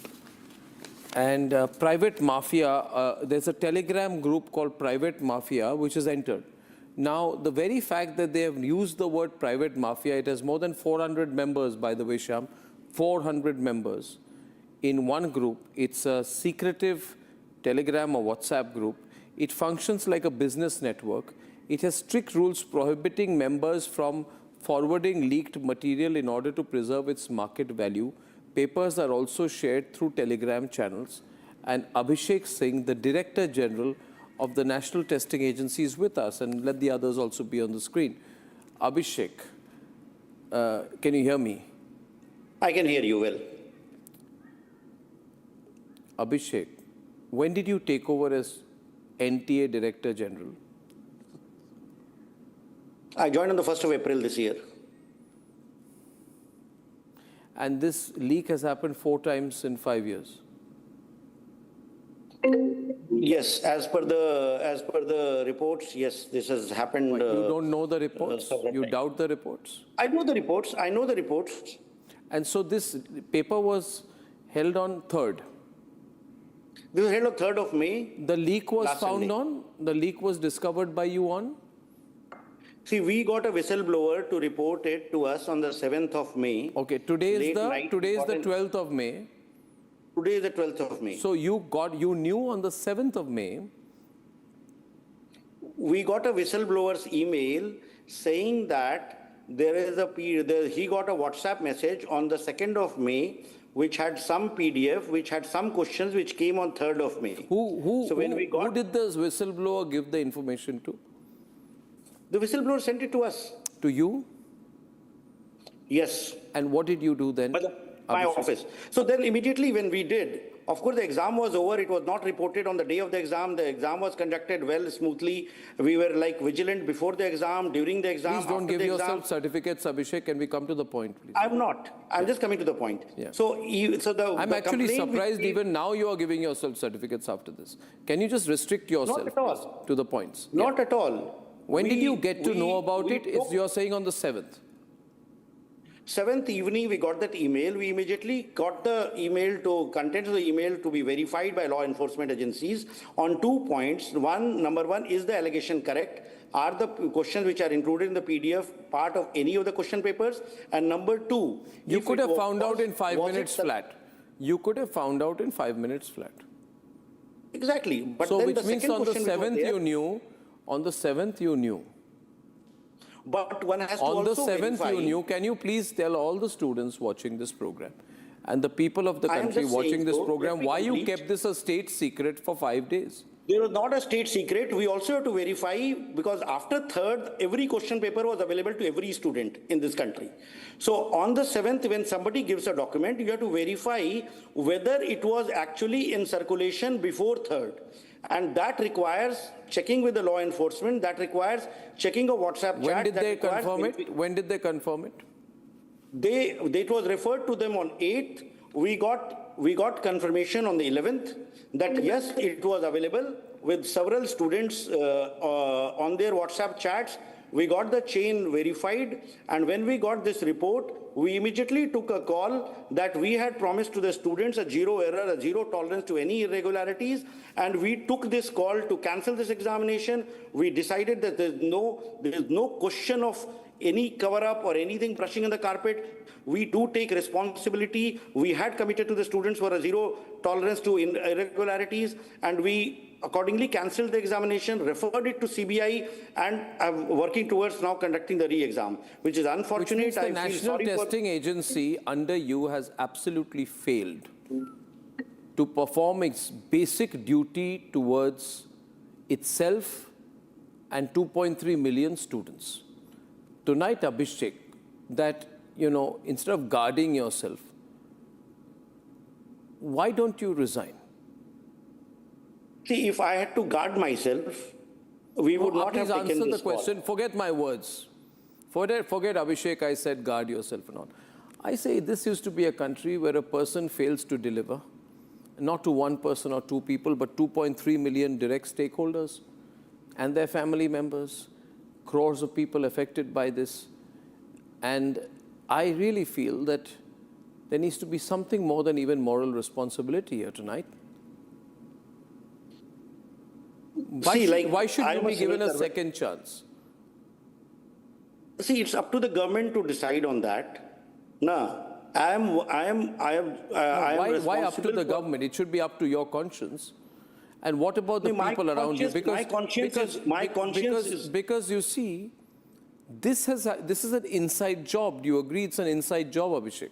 And Private Mafia, there's a Telegram group called Private Mafia, which has entered. Now, the very fact that they have used the word Private Mafia, it has more than 400 members, by the way, Shyam, 400 members in one group. It's a secretive Telegram or WhatsApp group. It functions like a business network. It has strict rules prohibiting members from forwarding leaked material in order to preserve its market value. Papers are also shared through Telegram channels. And Abhishek Singh, the Director General of the National Testing Agency, is with us. And let the others also be on the screen. Abhishek, can you hear me? I can hear you well. Abhishek, when did you take over as NTA Director General? I joined on the 1st of April this year. And this leak has happened 4 times in 5 years. Yes, as per the reports, yes, this has happened. You don't know the reports? You doubt the reports? I know the reports. I know the reports. And so this paper was held on 3rd. This was held on 3rd of May. The leak was found Sunday. on? The leak was discovered by you on? See, we got a whistleblower to report it to us on the 7th of May. Okay, today is the 12th of May. Today is the 12th of May. So you knew on the 7th of May. We got a whistleblower's email saying that he got a WhatsApp message on the 2nd of May which had some PDF, which had some questions which came on 3rd of May. Who did the whistleblower give the information to? The whistleblower sent it to us. To you? Yes. And what did you do then? My office. So then immediately when we did, of course the exam was over, it was not reported on the day of the exam was conducted well, smoothly. We were like vigilant before the exam, during the exam, Please don't after give the yourself exam. certificates, Abhishek. Can we come to the point, please? I'm not. I'm just coming to the point. Yeah. I'm actually surprised even now you are giving yourself certificates after this. Can you just restrict yourself to the points? Not at all. When did you get to know about it? You're saying on the 7th. 7th evening, we got that email. We immediately got the contents of the email to be verified by law enforcement agencies on 2 points. Number one, is the allegation correct? Are the questions which are included in the PDF part of any of the question papers? And number 2, you could have found out in 5 minutes flat. You could have found out in 5 minutes flat. Exactly. But so then which the means second on the question 7th you knew. On the 7th you knew. But one has to on the also 7th verify. you knew. Can you please tell all the students watching this program and the people of the country watching this program why you kept this a state secret for 5 days? There was not a state secret. We also have to verify because after 3rd, every question paper was available to every student in this country. So on the 7th, when somebody gives a document, you have to verify whether it was actually in circulation before 3rd. And that requires checking with the law enforcement. That requires checking a WhatsApp chat. When did they confirm it? When did they confirm it? It was referred to them on 8th. We got we got confirmation on the 11th that yes, it was available with several students on their WhatsApp chats. We got the chain verified, and when we got this report, we immediately took a call that we had promised to the students a zero error, a zero tolerance to any irregularities, and we took this call to cancel this examination. We decided that there is no question of any cover-up or anything brushing on the carpet. We do take responsibility. We had committed to the students for a zero tolerance to irregularities, and we accordingly cancelled the examination, referred it to CBI, and I'm working towards now conducting the re-exam, which is unfortunate. Which means the National Testing Agency under you has absolutely failed to perform its basic duty towards itself and 2.3 million students. Tonight, Abhishek, that, instead of guarding yourself, why don't you resign? See, if I had to guard myself, we would not have taken this answer the call. question. Forget my words. Forget Abhishek, I said guard yourself and all. I say this used to be a country where a person fails to deliver, not to one person or two people, but 2.3 million direct stakeholders and their family members, crores of people affected by this. And I really feel that there needs to be something more than even moral responsibility here tonight. Why should you be given a second chance? See, it's up to the government to decide on that. No, Why up to the government? It should be up to your conscience. And what about the people around you? Because you see, this is an inside job. Do you agree it's an inside job, Abhishek?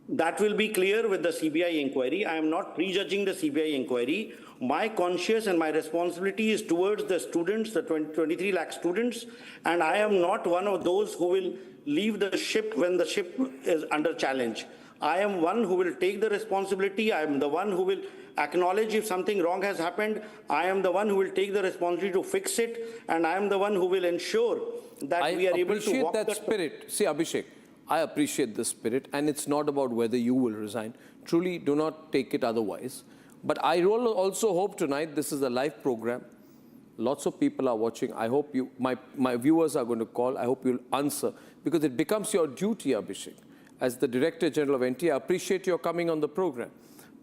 That will be clear with the CBI inquiry. I am not prejudging the CBI inquiry. My conscience and my responsibility is towards the students, the 23 lakh students, and I am not one of those who will leave the ship when the ship is under challenge. I am one who will take the responsibility. I am the one who will acknowledge if something wrong has happened. I am the one who will take the responsibility to fix it, and I am the one who will ensure that we are able to walk that spirit. See, Abhishek, I appreciate the spirit, and it's not about whether you will resign. Truly, do not take it otherwise. But I also hope tonight, this is a live program. Lots of people are watching. I hope my viewers are going to call. I hope you'll answer, because it becomes your duty, Abhishek. As the Director General of NTA, I appreciate your coming on the program.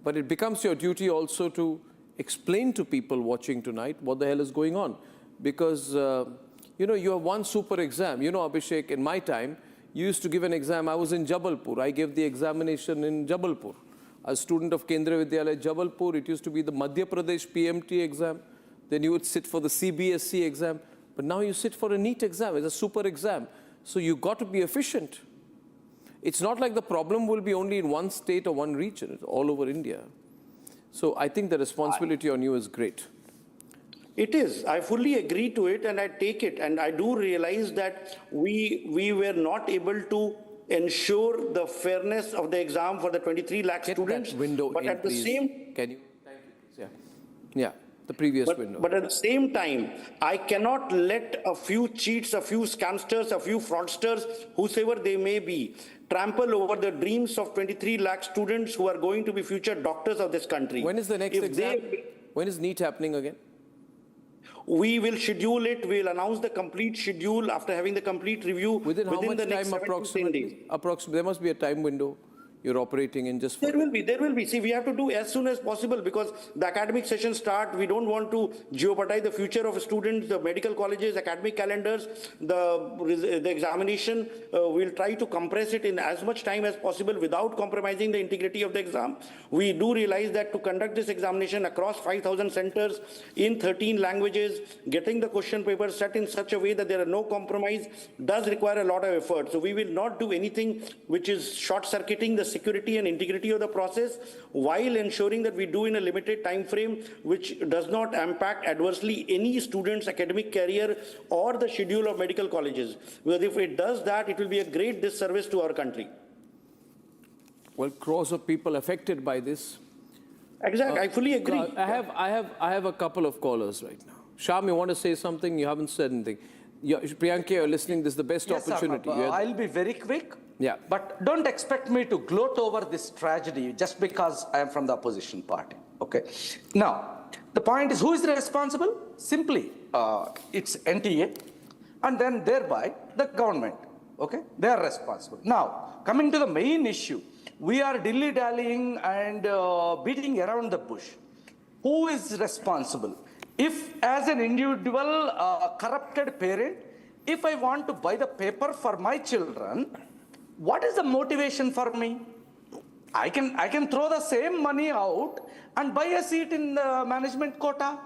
But it becomes your duty also to explain to people watching tonight what the hell is going on. Because, you have one super exam. Abhishek, in my time, you used to give an exam. I was in Jabalpur. I gave the examination in Jabalpur. A student of Kendra Vidyalaya, Jabalpur, it used to be the Madhya Pradesh PMT exam. Then you would sit for the CBSE exam. But now you sit for a NEET exam. It's a super exam. So you've got to be efficient. It's not like the problem will be only in one state or one region. It's all over India. So I think the responsibility on you is great. It is. I fully agree to it, and I take it. And I do realize that we were not able to ensure the fairness of the exam for the 23 lakh students. That window but at the same, can you? Thank you, please. Yeah, the previous window. But at the same time, I cannot let a few cheats, a few scamsters, a few fraudsters, whosoever they may be, trample over the dreams of 23 lakh students who are going to be future doctors of this country. When is the next exam? When is NEET happening again? We will schedule it. We will announce the complete schedule after having the complete review. Within how much the next time approximately? Approximately, there must be a time window you're operating in just for... There will be. See, we have to do as soon as possible because the academic sessions start. We don't want to jeopardize the future of students, the medical colleges, academic calendars, the examination. We'll try to compress it in as much time as possible without compromising the integrity of the exam. We do realize that to conduct this examination across 5,000 centers in 13 languages, getting the question papers set in such a way that there are no compromise does require a lot of effort. So we will not do anything which is short-circuiting the security and integrity of the process, while ensuring that we do in a limited time frame which does not impact adversely any student's academic career or the schedule of medical colleges. Because if it does that, it will be a great disservice to our country. Well, crores of people affected by this. Exactly, I fully agree. I have a couple of callers right now. Sham, you want to say something? You haven't said anything. Priyanka, you're listening. This is the best opportunity. I'll be very quick. Yeah. But don't expect me to gloat over this tragedy just because I am from the opposition party. Okay. Now, the point is, who is responsible? Simply, it's NTA, and then thereby the government. Okay, they are responsible. Now, coming to the main issue, we are dilly-dallying and beating around the bush. Who is responsible? If, as an individual corrupted parent, if I want to buy the paper for my children, what is the motivation for me? I can throw the same money out and buy a seat in the management quota.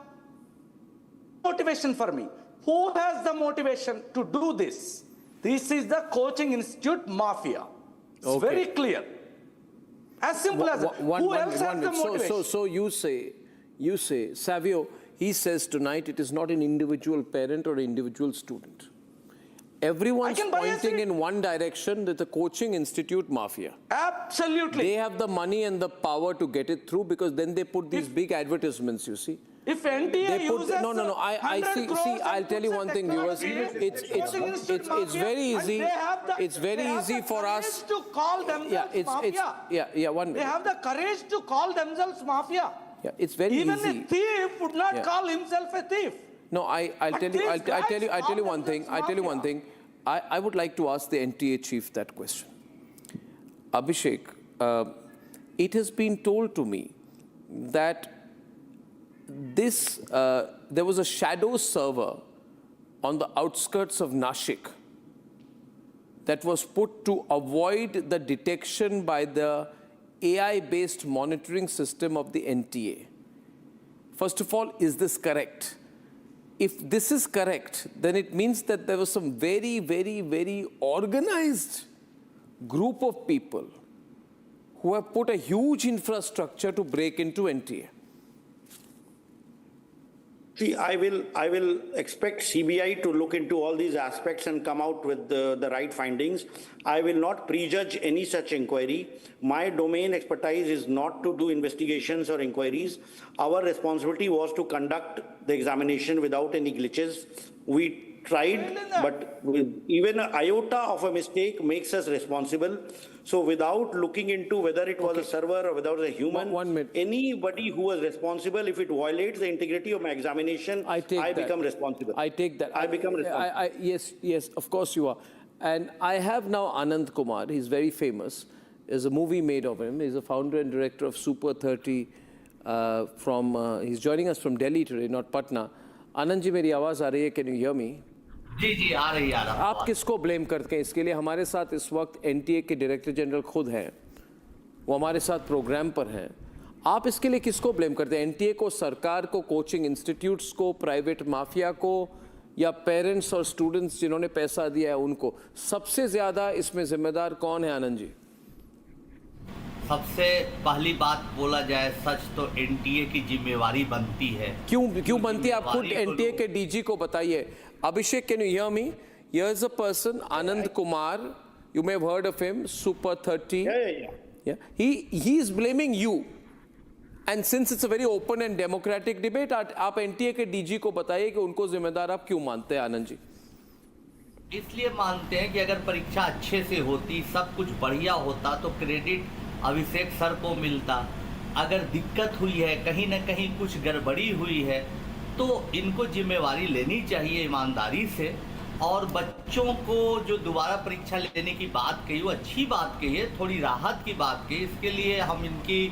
Motivation for me. Who has the motivation to do this? This is the coaching institute mafia. It's very clear. As simple as who else has the motivation? So you say, Savio, he says tonight it is not an individual parent or an individual student. Everyone's pointing in one direction, that the coaching institute mafia. Absolutely. They have the money and the power to get it through, because then they put these big advertisements, you see. If NTA uses I see, I'll tell you one thing, viewers. It's very easy. It's very easy for us to call themselves mafia. 1 minute. They have the courage to call themselves mafia. Yeah, it's very Even easy. a thief would not call himself a thief. No, I'll tell you one thing. I would like to ask the NTA chief that question. Abhishek, it has been told to me that there was a shadow server on the outskirts of Nashik that was put to avoid the detection by the AI-based monitoring system of the NTA. First of all, is this correct? If this is correct, then it means that there was some very, very, very organized group of people who have put a huge infrastructure to break into NTA. See, I will expect CBI to look into all these aspects and come out with the right findings. I will not prejudge any such inquiry. My domain expertise is not to do investigations or inquiries. Our responsibility was to conduct the examination without any glitches. We tried, but even an iota of a mistake makes us responsible. So without looking into whether it was a server or whether it was a human, anybody who was responsible, if it violates the integrity of my examination, I become responsible. I take that. I become responsible. Yes, of course you are. And I have now Anand Kumar. He's very famous. There's a movie made of him. He's a founder and director of Super 30. He's joining us from Delhi today, not Patna. Anand ji, मेरी आवाज आ रही है? Can you hear me? जी आ रही है। आप किसको blame करते हैं इसके लिए? हमारे साथ इस वक्त एनटीए के डायरेक्टर जनरल खुद हैं, वो हमारे साथ प्रोग्राम पर हैं। आप इसके लिए किसको ब्लेम करते हैं? एनटीए को, सरकार को, कोचिंग इंस्टीट्यूट्स को, प्राइवेट माफिया को, या पेरेंट्स और स्टूडेंट्स जिन्होंने पैसा दिया है उनको? सबसे ज्यादा इसमें जिम्मेदार कौन है आनंद जी? सबसे पहली बात बोला जाए सच तो एनटीए की जिम्मेवारी बनती है। क्यों बनती है? आप खुद एनटीए के डीजी को बताइए। Abhishek, can you hear me? Here's a person, Anand Kumar. You may have heard of him, Super 30. Yeah. He is blaming you. And since it's a very open and democratic debate, आप NTA के DG को बताइए कि उनको जिम्मेदार आप क्यों मानते हैं आनंद जी? इसलिए मानते हैं कि अगर परीक्षा अच्छे से होती, सब कुछ बढ़िया होता, तो क्रेडिट अभिषेक सर को मिलता। अगर दिक्कत हुई है, कहीं ना कहीं कुछ गड़बड़ी हुई है, तो इनको जिम्मेवारी लेनी चाहिए ईमानदारी से। और बच्चों को जो दोबारा परीक्षा लेने की बात कही, वो अच्छी बात कही है, थोड़ी राहत की बात कही, इसके लिए हम इनकी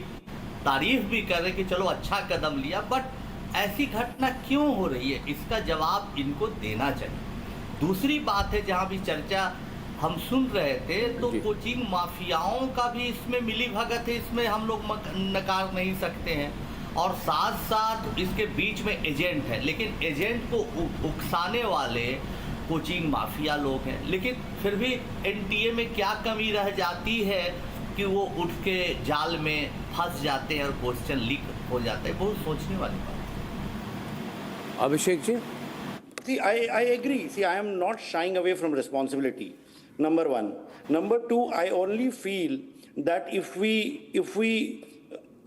तारीफ भी कर रहे हैं कि चलो अच्छा कदम लिया। बट ऐसी घटना क्यों हो रही है, इसका जवाब इनको देना चाहिए। दूसरी बात है, जहाँ भी चर्चा हम सुन रहे थे, तो कोचिंग माफियाओं का भी इसमें मिली भगत है, इसमें हम लोग नकार नहीं सकते हैं। और साथ साथ इसके बीच में एजेंट है, लेकिन एजेंट को उकसाने वाले कोचिंग माफिया लोग हैं। लेकिन फिर भी एनटीए में क्या कमी रह जाती है कि वो उठ के जाल में फंस जाते हैं और क्वेश्चन लीक हो जाता है। बहुत सोचने वाली बात है। Abhishek ji, See, I agree. See, I am not shying away from responsibility. Number one. Number two, I only feel that if we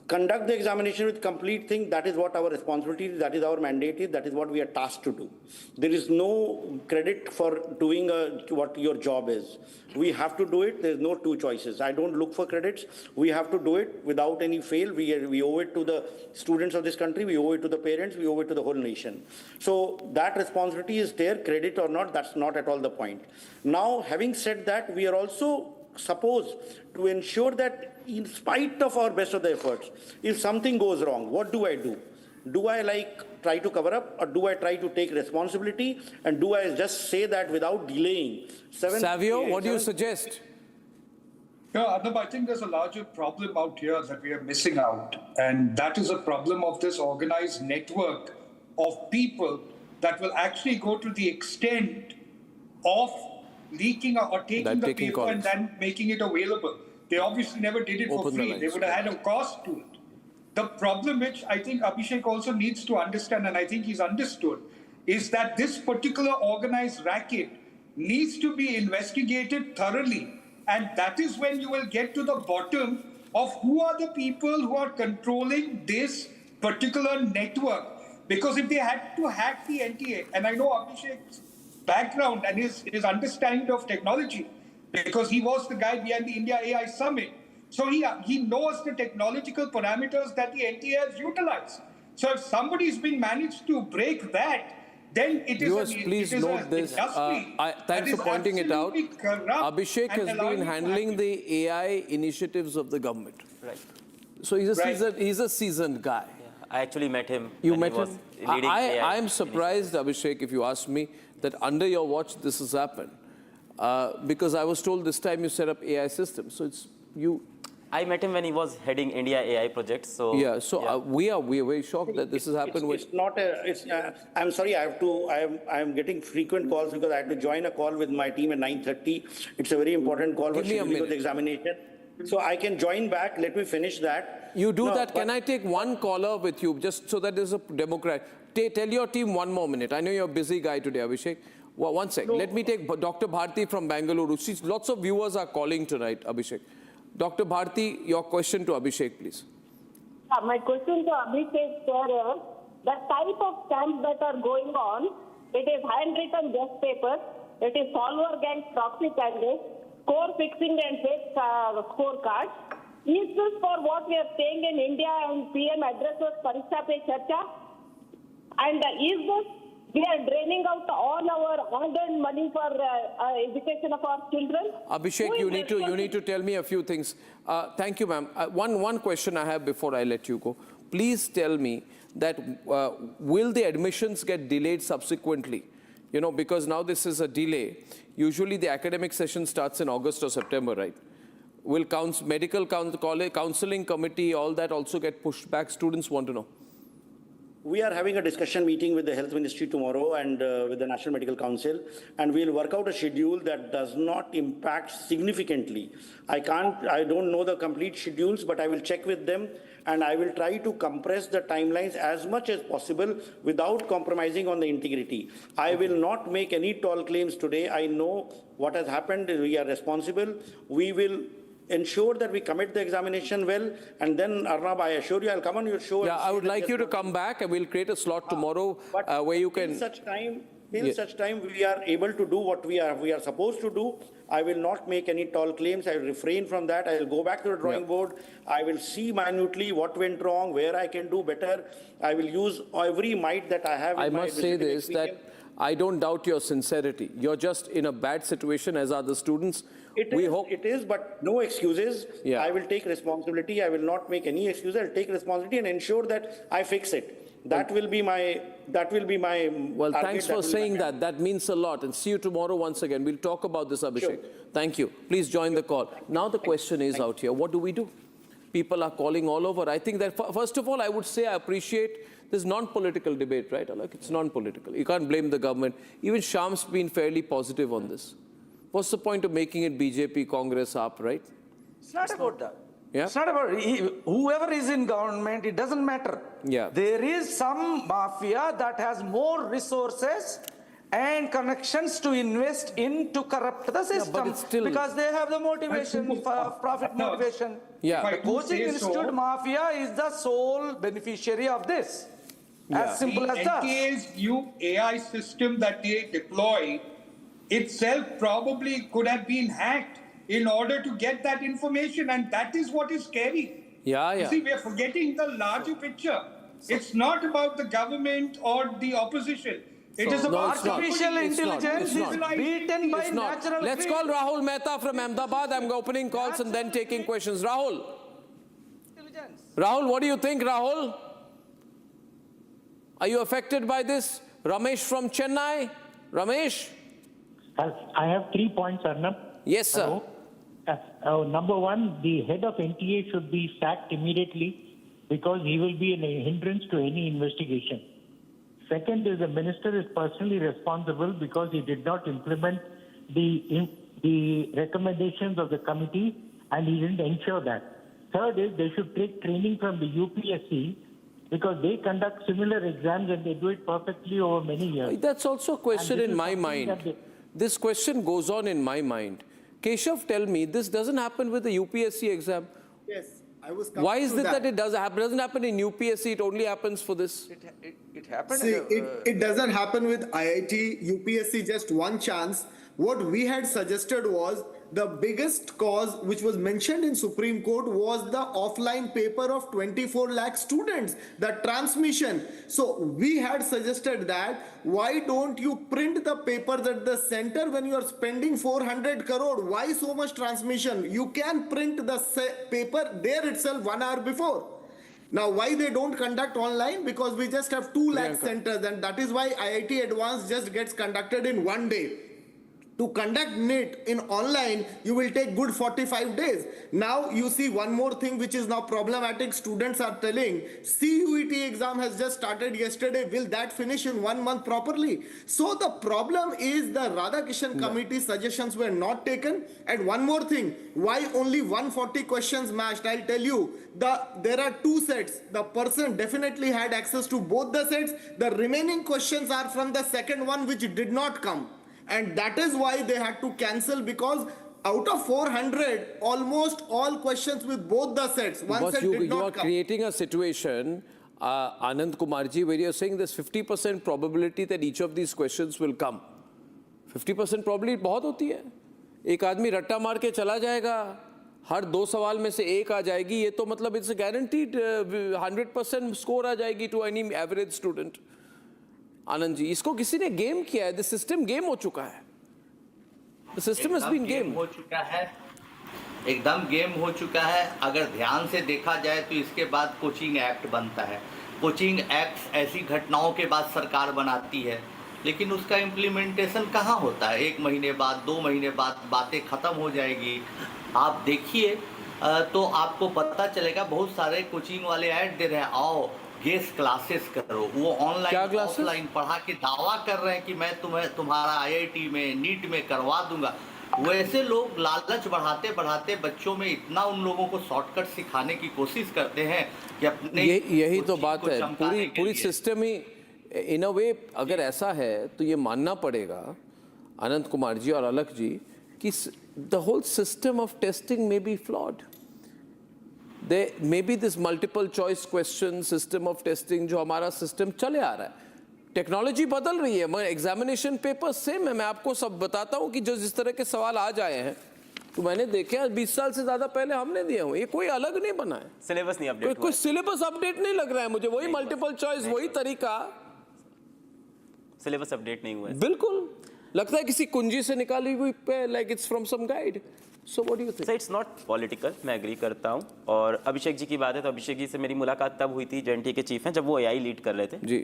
conduct the examination with complete thing. That is what our responsibility is, that is our mandate is, that is what we are tasked to do. There is no credit for doing what your job is. We have to do it. There's no two choices. I don't look for credits. We have to do it without any fail. We owe it to the students of this country. We owe it to the parents. We owe it to the whole nation. So that responsibility is there, credit or not, that's not at all the point. Now, having said that, we are also supposed to ensure that in spite of our best of the efforts, if something goes wrong, what do I do? Do I try to cover up, or do I try to take responsibility, and do I just say that without delaying? Savio, what do you suggest? Yeah, Arnab, I think there's a larger problem out here that we are missing out, and that is a problem of this organized network of people that will actually go to the extent of leaking or taking the paper and then making it available. They obviously never did it for free. They would have had a cost to it. The problem which I think Abhishek also needs to understand, and I think he's understood, is that this particular organized racket needs to be investigated thoroughly. And that is when you will get to the bottom of who are the people who are controlling this particular network. Because if they had to hack the NTA, and I know Abhishek's background and his understanding of technology, because he was the guy behind the India AI Summit. So he knows the technological parameters that the NTA has utilized. So if somebody's been managed to break that, then it is Viewers, please note this. Thanks for pointing it out. Abhishek has been handling the AI initiatives of the government. Right. So he's a seasoned guy. Yeah. I actually met him. You when met he was him? leading AI I'm surprised, Abhishek, if you ask me, that under your watch this has happened. Because I was told this time you set up AI systems. So it's you. I met him when he was heading India AI project. So yeah. So we are very shocked that this has happened. It's not a. I'm sorry. I am getting frequent calls because I have to join a call with my team at 9:30. It's a very important call for the examination. So I can join back. Let me finish that. You do that. Can I take one caller with you, just so that there's a Democrat? Tell your team one more minute. I know you're a busy guy today, Abhishek. Well, one sec. Let me take Dr. Bharti from Bangalore. Lots of viewers are calling tonight, Abhishek. Dr. Bharti, your question to Abhishek, please. My question to Abhishek, sir, is the type of scams that are going on, it is handwritten death papers, it is follower gang proxy candidates, score fixing and fake scorecards. Is this for what we are saying in India and PM addresses Pariksha Pe Charcha? And is this we are draining out all our hard-earned money for education of our children? Abhishek, you need to tell me a few things. Thank you, ma'am. One question I have before I let you go. Please tell me that will the admissions get delayed subsequently? You know, because now this is a delay. Usually the academic session starts in August or September, right? Will medical counseling committee, all that also get pushed back? Students want to know. We are having a discussion meeting with the Health Ministry tomorrow and with the National Medical Council, and we'll work out a schedule that does not impact significantly. I don't know the complete schedules, but I will check with them, and I will try to compress the timelines as much as possible without compromising on the integrity. I will not make any tall claims today. I know what has happened. We are responsible. We will ensure that we commit the examination well, and then Arnab, I assure you, I'll come on your show. Yeah, I would like you to come back, and we'll create a slot tomorrow where you can. Till such time we are able to do what we are supposed to do. I will not make any tall claims. I will refrain from that. I will go back to the drawing board. I will see minutely what went wrong, where I can do better. I will use every might that I have. I must say this, that I don't doubt your sincerity. You're just in a bad situation, as are the students. It is, but no excuses. Yeah. I will take responsibility. I will not make any excuses. I'll take responsibility and ensure that I fix it. That will be my. Well, thanks for saying that. That means a lot. And see you tomorrow once again. We'll talk about this, Abhishek. Sure. Thank you. Please join the call. Now the question is out here. What do we do? People are calling all over. I think that first of all, I would say I appreciate this non-political debate, right? Like, it's non-political. You can't blame the government. Even Shyam's been fairly positive on this. What's the point of making it BJP, Congress up, right? It's not about that. Yeah? It's not about whoever is in government, it doesn't matter. Yeah. There is some mafia that has more resources and connections to invest in to corrupt the system because they have the motivation for profit motivation. Yeah. The coaching institute mafia is the sole beneficiary of this. As simple as that. NTA's new AI system that they deploy itself probably could have been hacked in order to get that information, and that is what is scary. You see, we are forgetting the larger picture. It's not about the government or the opposition. It is about artificial intelligence is beaten by natural. Let's call Rahul Mehta from Ahmedabad. I'm opening calls and then taking questions. Rahul, what do you think, Rahul? Are you affected by this? Ramesh from Chennai. Ramesh? I have 3 points, Arnab. Yes, sir. Number one, the head of NTA should be sacked immediately because he will be a hindrance to any investigation. Second is the minister is personally responsible because he did not implement the recommendations of the committee and he didn't ensure that. Third is they should take training from the UPSC because they conduct similar exams and they do it perfectly over many years. That's also a question in my mind. This question goes on in my mind. Keshav, tell me, this doesn't happen with the UPSC exam. Yes, I was. Why is it that it doesn't happen in UPSC? It only happens for this. It happens. See, it doesn't happen with IIT, UPSC. Just one chance. What we had suggested was the biggest cause which was mentioned in Supreme Court was the offline paper of 24 lakh students, the transmission. So we had suggested that why don't you print the papers at the center when you are spending 400 crore? Why so much transmission? You can print the paper there itself 1 hour before. Now, why they don't conduct online? Because we just have 2 lakh centers, and that is why IIT Advanced just gets conducted in 1 day. To conduct NEET in online, you will take good 45 days. Now you see one more thing which is now problematic. Students are telling CUET exam has just started yesterday. Will that finish in 1 month properly? So the problem is the Radhakishan committee suggestions were not taken. And one more thing, why only 140 questions matched? I'll tell you, there are 2 sets. The person definitely had access to both the sets. The remaining questions are from the second one which did not come. And that is why they had to cancel, because out of 400, almost all questions with both the sets. One set did not come. You are creating a situation, Anand Kumarji, where you are saying there's 50% probability that each of these questions will come. 50% probability बहुत होती है. एक आदमी रट्टा मार के चला जाएगा, हर 2 सवाल में से 1 आ जाएगी, ये तो मतलब it's a guaranteed 100% score आ जाएगी to any average student. Anand ji, इसको किसी ने गेम किया है. द सिस्टम गेम हो चुका है. The system has been game हो चुका है, एकदम गेम हो चुका है. अगर ध्यान से देखा जाए तो इसके बाद कोचिंग एक्ट बनता है. कोचिंग एक्ट ऐसी घटनाओं के बाद सरकार बनाती है, लेकिन उसका इम्प्लीमेंटेशन कहाँ होता है? 1 महीने बाद, 2 महीने बाद बातें खत्म हो जाएगी. आप देखिए तो आपको पता चलेगा, बहुत सारे कोचिंग वाले ऐड दे रहे हैं, आओ गेस्ट क्लासेस करो. वो ऑनलाइन ऑफलाइन पढ़ा के दावा कर रहे हैं कि मैं तुम्हारा IIT में नीट में करवा दूंगा. वैसे लोग लालच बढ़ाते बढ़ाते बच्चों में इतना उन लोगों को शॉर्टकट सिखाने की कोशिश करते हैं कि अपने यही तो बात है. पूरी सिस्टम ही इन अ वे अगर ऐसा है तो ये मानना पड़ेगा अनंत कुमार जी और अलख जी कि the whole system of testing may be flawed. There may be this multiple choice question system of testing जो हमारा सिस्टम चले आ रहा है. टेक्नोलॉजी बदल रही है, मैं एग्जामिनेशन पेपर सेम है. मैं आपको सब बताता हूँ कि जो जिस तरह के सवाल आ जाए हैं तो मैंने देखे 20 साल से ज्यादा पहले हमने दिए हुए. ये कोई अलग नहीं बना है. सिलेबस नहीं अपडेट, कोई सिलेबस अपडेट नहीं लग रहा है मुझे. वही मल्टीपल चॉइस, वही तरीका, सिलेबस अपडेट नहीं हुआ है. बिल्कुल लगता है किसी कुंजी से निकाली हुई पे, like it's from some guide. So what do you think? So it's not political, मैं एग्री करता हूँ. और अभिषेक जी की बात है तो अभिषेक जी से मेरी मुलाकात तब हुई थी, JNT के चीफ हैं, जब वो AI लीड कर रहे थे. जी.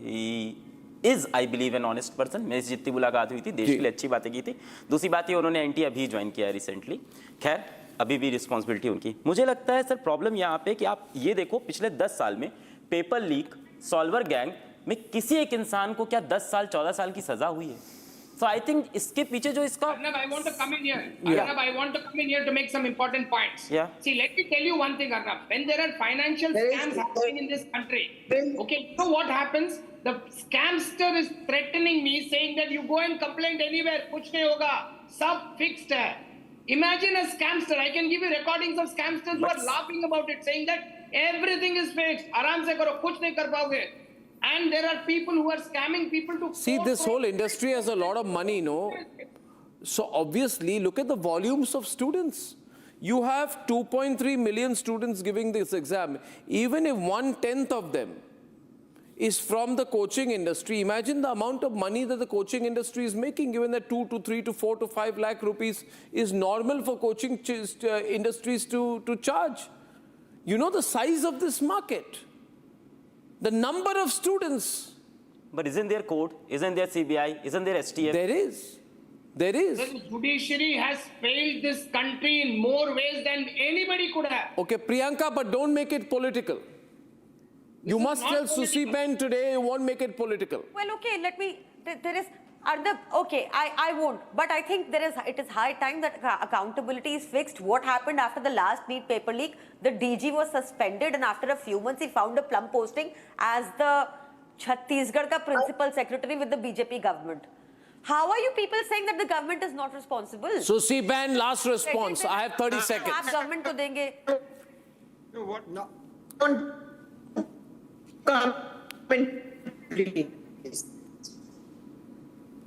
He is, I believe, an honest person. मेरी जितनी मुलाकात हुई थी, देश के लिए अच्छी बातें की थी. दूसरी बात ये, उन्होंने NT अभी ज्वाइन किया है रिसेंटली. खैर, अभी भी रिस्पॉन्सिबिलिटी उनकी. मुझे लगता है सर प्रॉब्लम यहाँ पे कि आप ये देखो पिछले 10 साल में पेपर लीक, सॉल्वर गैंग में किसी एक इंसान को क्या 10 साल 14 साल की सजा हुई है? So I think इसके पीछे जो इसका Arnab, I want to come in here. Yeah. Arnab, I want to come in here to make some important points. Yeah. See, let me tell you one thing, Arnab. When there are financial scams happening in this country, okay, you know what happens? The scamster is threatening me, saying that you go and complain anywhere, kuch nahi hoga, sab fixed hai. Imagine a scamster. I can give you recordings of scamsters who are laughing about it, saying that everything is fixed. Aram se karo, kuch nahi kar paoge. And there are people who are scamming people to... See, this whole industry has a lot of money, no? So obviously, look at the volumes of students. You have 2.3 million students giving this exam. Even if 1/10 of them is from the coaching industry, imagine the amount of money that the coaching industry is making, given that 2 to 3 to 4 to 5 lakh rupees is normal for coaching industries to charge. You know the size of this market. The number of students. But isn't there code? Isn't there CBI? Isn't there STF? There is. There is. The judiciary has failed this country in more ways than anybody could have. Okay, Priyanka, but don't make it political. You must tell Susi Ben today you won't make it political. Well, okay, let me, there is, Arnab, okay, I won't. But I think it is high time that accountability is fixed. What happened after the last NEET paper leak? The DG was suspended and after a few months he found a plum posting as the Chhattisgarh ka principal secretary with the BJP government. How are you people saying that the government is not responsible? Susi Ben, last response. I have 30 seconds. Aap government ko denge. No, what? No.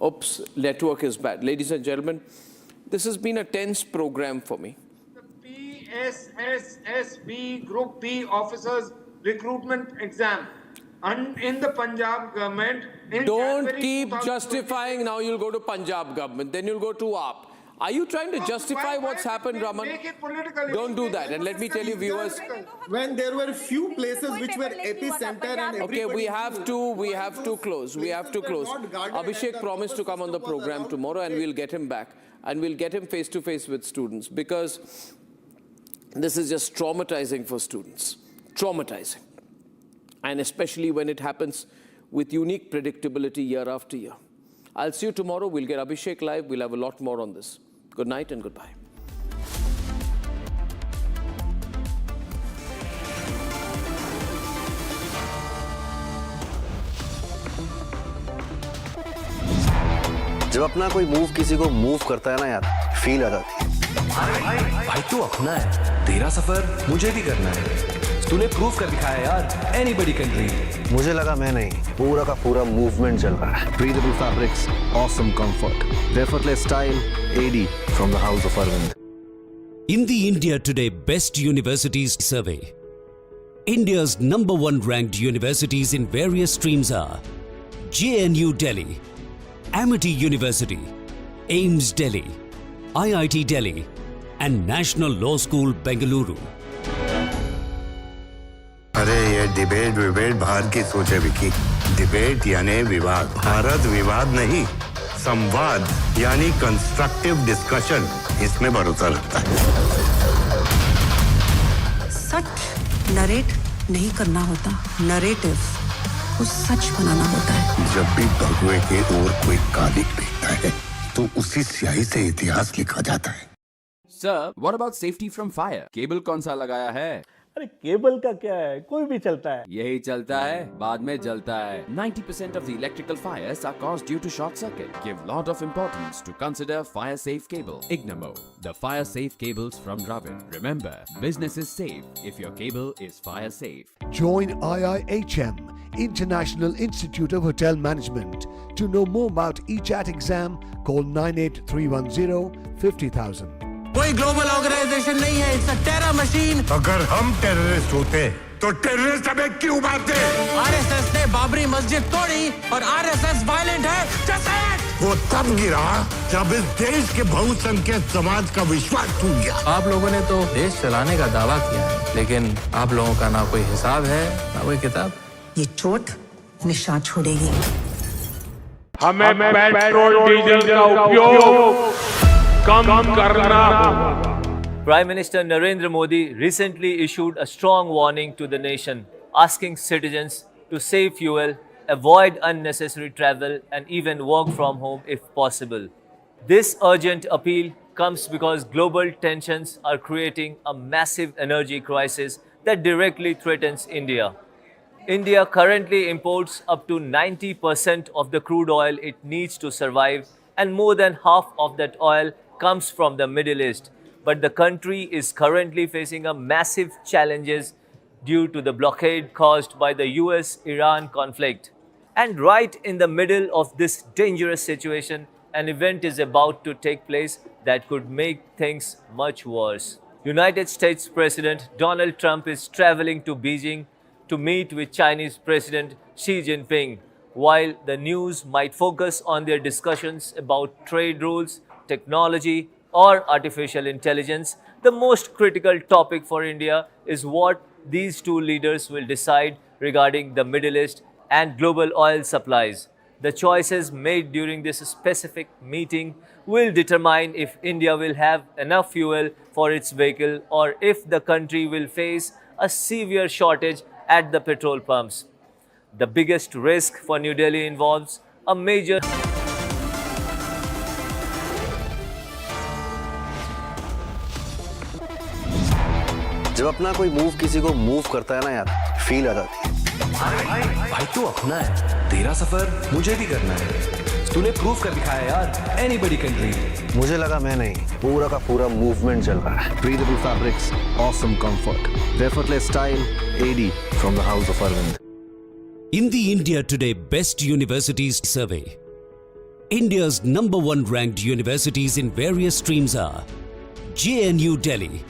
Oops, network is bad. Ladies and gentlemen, this has been a tense program for me. The PSSSB Group B officers recruitment exam in the Punjab government. Don't keep justifying now you'll go to Punjab government, then you'll go to AAP. Are you trying to justify what's happened, Raman? Make it political. Don't do that. And let me tell you, viewers. When there were few places which were epicenter and Okay, we have to close. We have to close. Abhishek promised to come on the program tomorrow and we'll get him back. And we'll get him face to face with students because this is just traumatizing for students. Traumatizing. And especially when it happens with unique predictability year after year. I'll see you tomorrow. We'll get Abhishek live. We'll have a lot more on this. Good night and goodbye. जब अपना कोई move किसी को move करता है ना यार, feel आ जाती है। भाई तू अपना है, तेरा सफर मुझे भी करना है। तूने प्रूव कर दिखाया यार, एनीबॉडी कैन ड्रीम। मुझे लगा मैं नहीं, पूरा का पूरा मूवमेंट चल रहा है। Breathable fabrics, awesome comfort, effortless style, AD from the House of Arvind. In the India Today Best Universities Survey, India's #1 ranked universities in various streams are JNU Delhi, Amity University, AIMS Delhi, IIT Delhi, and National Law School Bengaluru. अरे ये debate बाहर की सोचे Vicky. Debate यानी विवाद, भारत विवाद नहीं, संवाद यानी कंस्ट्रक्टिव डिस्कशन, इसमें भरोसा रखता है। सच नरेट नहीं करना होता, नरेटिव को सच बनाना होता है। जब भी भगवे के और कोई कालिक दिखता है तो उसी स्याही से इतिहास लिखा जाता है। Sir, what about safety from fire? Cable कौन सा लगाया है? अरे केबल का क्या है, कोई भी चलता है। यही चलता है, बाद में जलता है। 90% of the electrical fires are caused due to short circuit. Give lot of importance to consider fire safe cable. Ignamo, the fire safe cables from Dravid. Remember, business is safe if your cable is fire safe. Join IIHM, International Institute of Hotel Management. To know more about ECHAT exam, call 98310 50,000. कोई global organisation नहीं है, it's a terror machine. अगर हम terrorist होते तो terrorist हमें क्यों मारते? आरएसएस ने बाबरी मस्जिद तोड़ी और आरएसएस वायलेंट है। वो तब गिरा जब इस देश के बहुसंख्यक समाज का विश्वास टूट गया। आप लोगों ने तो देश चलाने का दावा किया है, लेकिन आप लोगों का ना कोई हिसाब है, ना कोई किताब। ये चोट निशान छोड़ेगी। हमें पेट्रोल डीजल का उपयोग कम करना होगा। Prime Minister Narendra Modi recently issued a strong warning to the nation, asking citizens to save fuel avoid unnecessary travel, and even work from home if possible. This urgent appeal comes because global tensions are creating a massive energy crisis that directly threatens India. India currently imports up to 90% of the crude oil it needs to survive, and more than half of that oil comes from the Middle East. But the country is currently facing a massive challenges due to the blockade caused by the US-Iran conflict. And right in the middle of this dangerous situation, an event is about to take place that could make things much worse. United States President Donald Trump is traveling to Beijing to meet with Chinese President Xi Jinping. While the news might focus on their discussions about trade rules, technology, or artificial intelligence, the most critical topic for India is what these two leaders will decide regarding the Middle East and global oil supplies. The choices made during this specific meeting will determine if India will have enough fuel for its vehicle or if the country will face a severe shortage at the petrol pumps. The biggest risk for New Delhi involves a major जब अपना कोई move किसी को move करता है ना यार, feel आ जाती है। भाई तू अपना है, तेरा सफर मुझे भी करना है। तूने प्रूव कर दिखाया यार, anybody can dream। मुझे लगा मैं नहीं, पूरा का पूरा मूवमेंट चल रहा है। Breathable fabrics, awesome comfort, effortless style, AD from the house of Arvind. In the India Today Best Universities Survey, India's #1 ranked universities in various streams are JNU Delhi,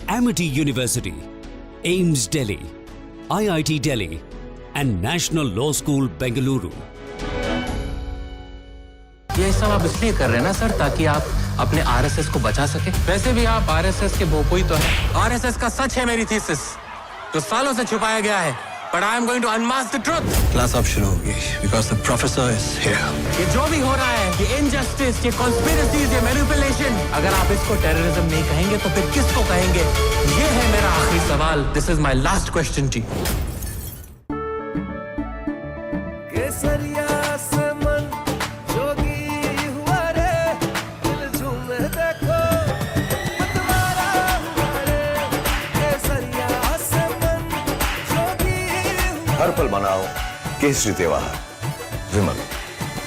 Amity University, AIMS Delhi, IIT Delhi, and National Law School, Bengaluru. ये सब आप इसलिए कर रहे हैं ना sir, ताकि आप अपने आरएसएस को बचा सके। वैसे भी आप आरएसएस के भोपू ही तो हैं। आरएसएस का सच है मेरी थीसिस, जो सालों से छुपाया गया है। But I am going to unmask the truth. Class अब शुरू होगी, because the professor is here. ये जो भी हो रहा है, ये injustice, ये conspiracies, ये manipulation, अगर आप इसको terrorism नहीं कहेंगे, तो फिर किसको कहेंगे? ये है मेरा आखिरी सवाल. This is my last question to you. हर पल मनाओ केसरी त्योहार। विमल,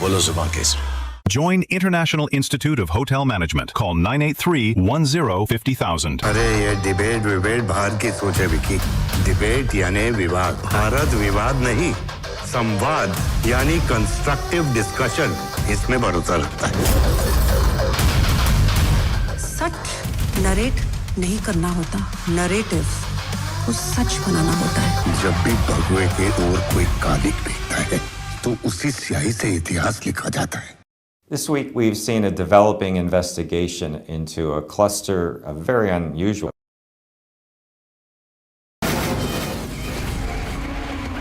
बोलो जुबान Kesari. Join International Institute of Hotel Management. Call 983-10-50,000. अरे ये डिबेट बाहर की सोचे विकी। डिबेट यानी विवाद, भारत विवाद नहीं, संवाद यानी कंस्ट्रक्टिव डिस्कशन, इसमें भरोसा रखता है। सच नरेट नहीं करना होता, नरेटिव को सच बनाना होता है। जब भी भगवे के और कोई कालिक दिखता है, तो उसी स्याही से इतिहास लिखा जाता है। This week, we've seen a developing investigation into a cluster of very unusual.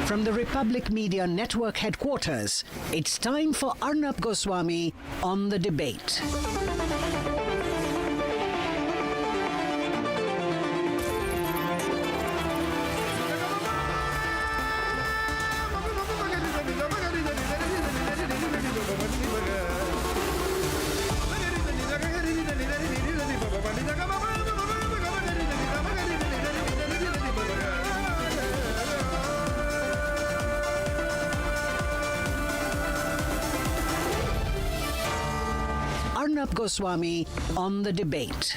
From the Republic Media Network headquarters, it's time for Arnab Goswami on the debate. Arnab Goswami on the debate.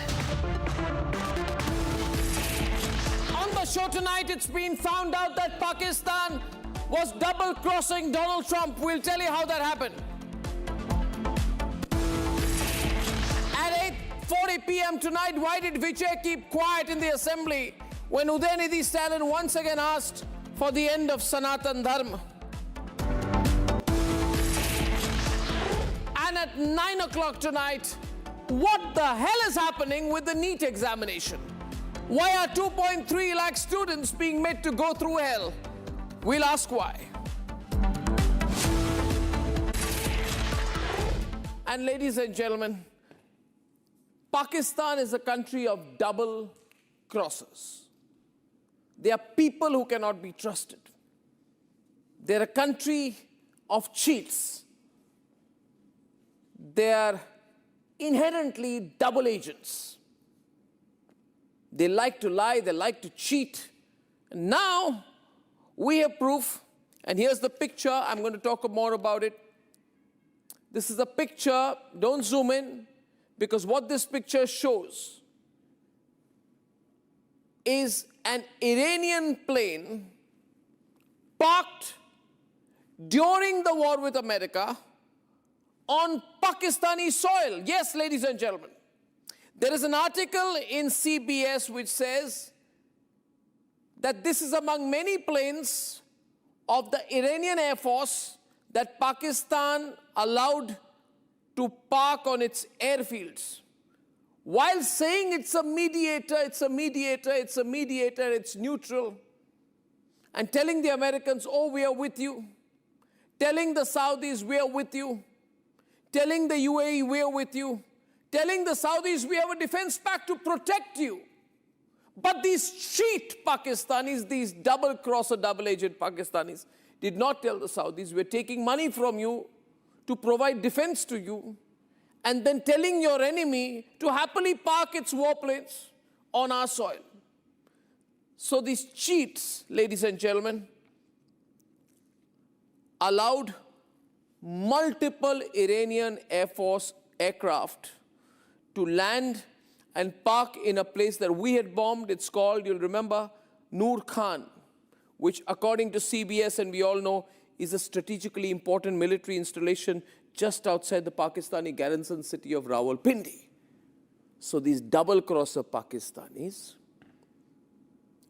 On the show tonight, it's been found out that Pakistan was double-crossing Donald Trump. We'll tell you how that happened. At 8:40 p.m. tonight, why did Vijay keep quiet in the assembly when Udayanidhi Stalin once again asked for the end of Sanatan Dharma? And at 9 o'clock tonight, what the hell is happening with the NEET examination? Why are 2.3 lakh students being made to go through hell? We'll ask why. And ladies and gentlemen, Pakistan is a country of double crosses. They are people who cannot be trusted. They're a country of cheats. They are inherently double agents. They like to lie, they like to cheat. And now we have proof, and here's the picture. I'm going to talk more about it. This is a picture, don't zoom in, because what this picture shows is an Iranian plane parked during the war with America on Pakistani soil. Yes, ladies and gentlemen. There is an article in CBS which says that this is among many planes of the Iranian Air Force that Pakistan allowed to park on its airfields. While saying it's a mediator, it's a mediator, it's a mediator, it's neutral, and telling the Americans, oh, we are with you, telling the Saudis, we are with you, telling the UAE, we are with you, telling the Saudis, we have a defense pact to protect you. But these cheat Pakistanis, these double-crosser, double-agent Pakistanis, did not tell the Saudis, we're taking money from you to provide defense to you, and then telling your enemy to happily park its warplanes on our soil. So these cheats, ladies and gentlemen, allowed multiple Iranian Air Force aircraft to land and park in a place that we had bombed. It's called, you'll remember, Noor Khan, which according to CBS, and we all know, is a strategically important military installation just outside the Pakistani garrison city of Rawalpindi. So these double-crosser Pakistanis,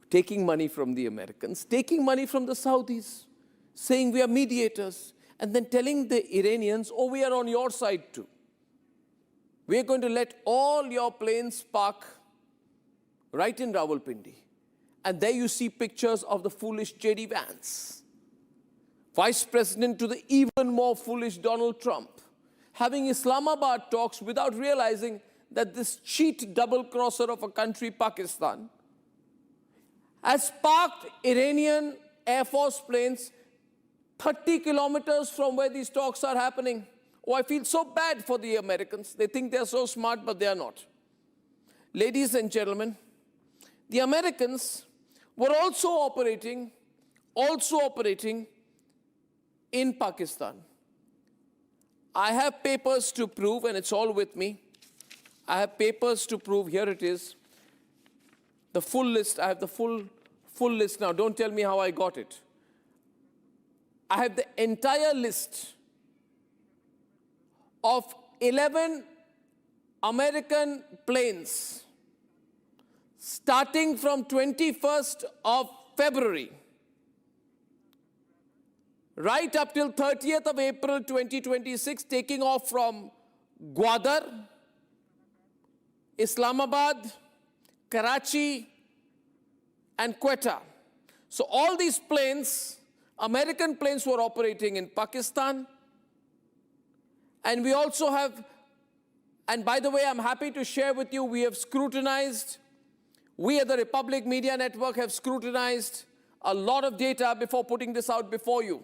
taking money from the Americans, taking money from the Saudis, saying we are mediators, and then telling the Iranians, oh, we are on your side too. We are going to let all your planes park right in Rawalpindi. And there you see pictures of the foolish J.D. Vance, Vice President to the even more foolish Donald Trump, having Islamabad talks without realizing that this cheat double-crosser of a country, Pakistan, has parked Iranian Air Force planes 30 kilometers from where these talks are happening. Oh, I feel so bad for the Americans. They think they're so smart, but they are not. Ladies and gentlemen, the Americans were also operating in Pakistan. I have papers to prove, and it's all with me. I have papers to prove. Here it is. The full list. I have the full list now. Don't tell me how I got it. I have the entire list of 11 American planes starting from 21st of February right up till 30th of April 2026, taking off from Gwadar, Islamabad, Karachi, and Quetta. So all these planes, American planes, were operating in Pakistan. And we also have, and by the way, I'm happy to share with you, we have scrutinized, we at the Republic Media Network have scrutinized a lot of data before putting this out before you.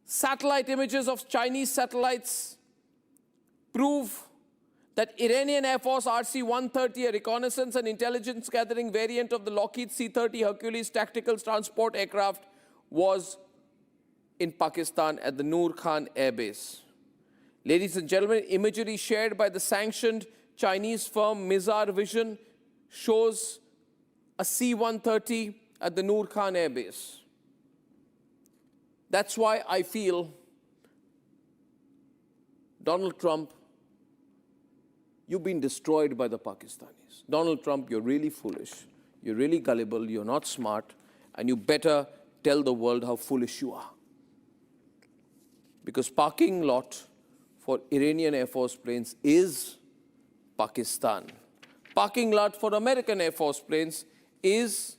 Satellite images of Chinese satellites prove that Iranian Air Force RC-130, a reconnaissance and intelligence gathering variant of the Lockheed C-30 Hercules tactical transport aircraft, was in Pakistan at the Noor Khan Air Base. Ladies and gentlemen, imagery shared by the sanctioned Chinese firm Mizar Vision shows a C-130 at the Noor Khan Air Base. That's why I feel, Donald Trump, you've been destroyed by the Pakistanis. Donald Trump, you're really foolish. You're really gullible. You're not smart. And you better tell the world how foolish you are. Because parking lot for Iranian Air Force planes is Pakistan. Parking lot for American Air Force planes is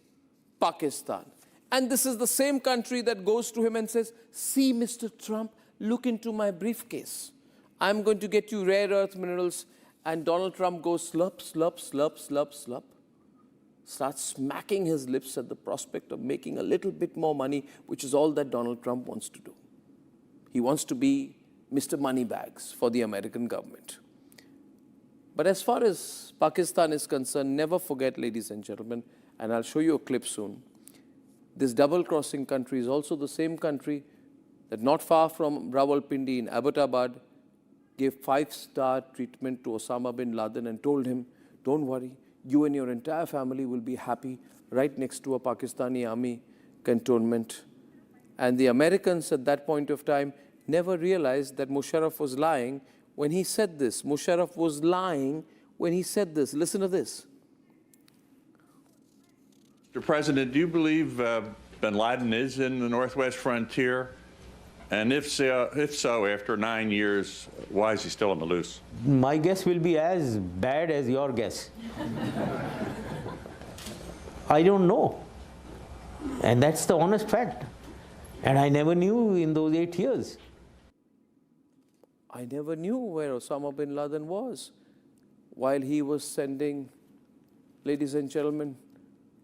Pakistan. And this is the same country that goes to him and says, see, Mr. Trump, look into my briefcase. I'm going to get you rare earth minerals. And Donald Trump goes slurp, slurp, slurp, slurp, slurp. starts smacking his lips at the prospect of making a little bit more money, which is all that Donald Trump wants to do. He wants to be Mr. Moneybags for the American government. But as far as Pakistan is concerned, never forget, ladies and gentlemen, and I'll show you a clip soon, this double-crossing country is also the same country that not far from Rawalpindi in Abbottabad gave 5-star treatment to Osama bin Laden and told him, don't worry, you and your entire family will be happy right next to a Pakistani army cantonment. And the Americans at that point of time never realized that Musharraf was lying when he said this. Musharraf was lying when he said this. Listen to this. Mr. President, do you believe bin Laden is in the northwest frontier? And if so, after 9 years, why is he still on the loose? My guess will be as bad as your guess. I don't know. And that's the honest fact. And I never knew in those 8 years. I never knew where Osama bin Laden was while he was sending, ladies and gentlemen,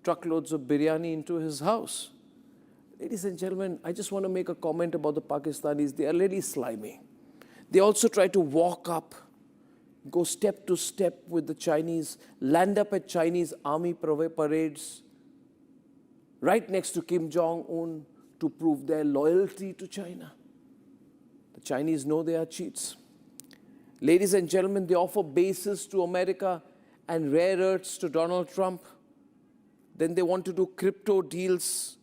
truckloads of biryani into his house. Ladies and gentlemen, I just want to make a comment about the Pakistanis. They are really slimy. They also try to walk up, go step to step with the Chinese, land up at Chinese army parades right next to Kim Jong-un to prove their loyalty to China. The Chinese know they are cheats. Ladies and gentlemen, they offer bases to America and rare earths to Donald Trump. Then they want to do crypto deals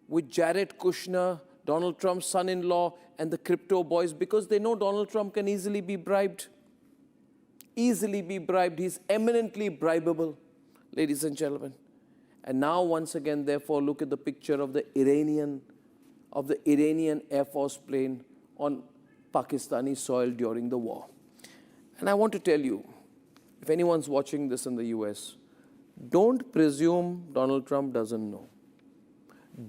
with Jared Kushner, Donald Trump's son-in-law, and the crypto boys because they know Donald Trump can easily be bribed. Easily be bribed. He's eminently bribable, ladies and gentlemen. And now, once again, therefore, look at the picture of the Iranian Air Force plane on Pakistani soil during the war. And I want to tell you, if anyone's watching this in the US, don't presume Donald Trump doesn't know.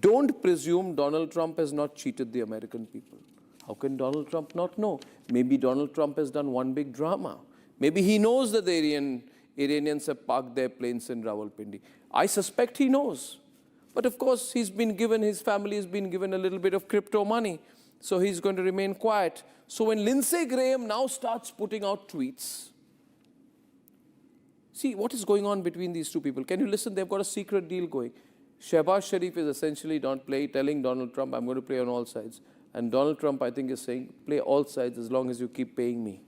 Don't presume Donald Trump has not cheated the American people. How can Donald Trump not know? Maybe Donald Trump has done one big drama. Maybe he knows that the Iranians have parked their planes in Rawalpindi. I suspect he knows. But of course, his family has been given a little bit of crypto money. So he's going to remain quiet. So when Lindsey Graham now starts putting out tweets, see what is going on between these two people. Can you listen? They've got a secret deal going. Shehbaz Sharif is essentially telling Donald Trump, I'm going to play on all sides. And Donald Trump, I think, is saying, play all sides as long as you keep paying me.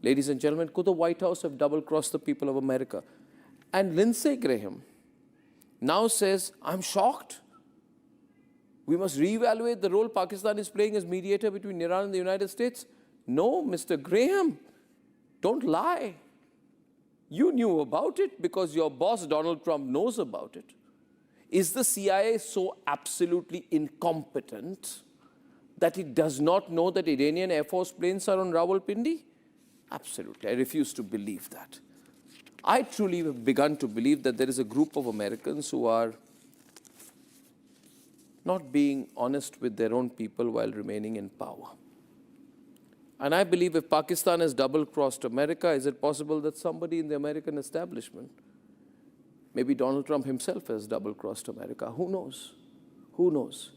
Ladies and gentlemen, could the White House have double-crossed the people of America? And Lindsey Graham now says, I'm shocked. We must reevaluate the role Pakistan is playing as mediator between Iran and the United States. No, Mr. Graham, don't lie. You knew about it because your boss, Donald Trump, knows about it. Is the CIA so absolutely incompetent that it does not know that Iranian Air Force planes are on Rawalpindi? Absolutely. I refuse to believe that. I truly have begun to believe that there is a group of Americans who are not being honest with their own people while remaining in power. And I believe if Pakistan has double-crossed America, is it possible that somebody in the American establishment, maybe Donald Trump himself, has double-crossed America? Who knows? Who knows?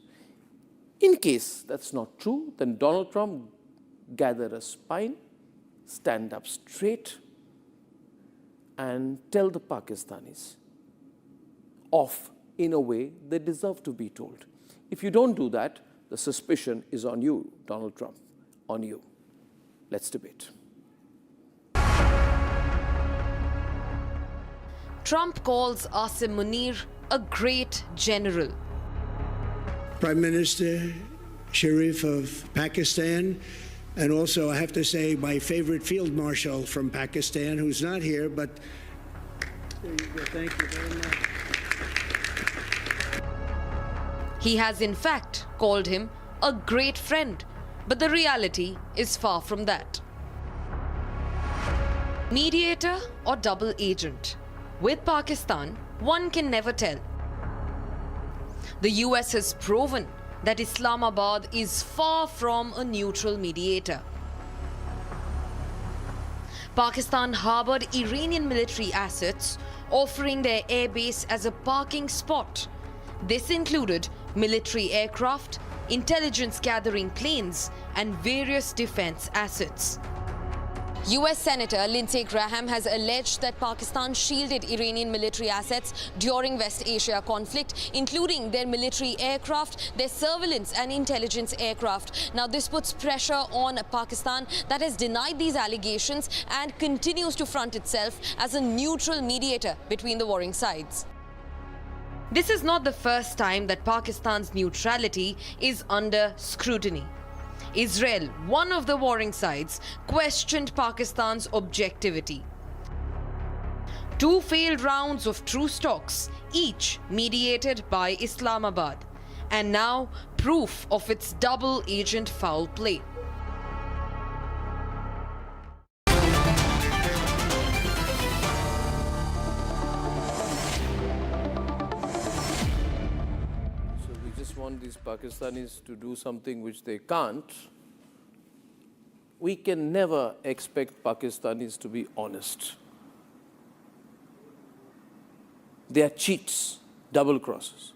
In case that's not true, then Donald Trump gather a spine, stand up straight, and tell the Pakistanis off in a way they deserve to be told. If you don't do that, the suspicion is on you, Donald Trump, on you. Let's debate. Trump calls Asim Munir a great general. Prime Minister Sharif of Pakistan, and also I have to say my favorite field marshal from Pakistan, who's not here, but there you go. Thank you very much. He has in fact called him a great friend, but the reality is far from that. Mediator or double agent? With Pakistan, one can never tell. The US has proven that Islamabad is far from a neutral mediator. Pakistan harbored Iranian military assets offering their airbase as a parking spot. This included military aircraft, intelligence gathering planes, and various defense assets. US Senator Lindsey Graham has alleged that Pakistan shielded Iranian military assets during West Asia conflict, including their military aircraft, their surveillance and intelligence aircraft. Now, this puts pressure on Pakistan, that has denied these allegations and continues to front itself as a neutral mediator between the warring sides. This is not the first time that Pakistan's neutrality is under scrutiny. Israel, one of the warring sides, questioned Pakistan's objectivity. 2 failed rounds of truce talks, each mediated by Islamabad, and now proof of its double-agent foul play. Want these Pakistanis to do something which they can't. We can never expect Pakistanis to be honest. They are cheats, double crosses.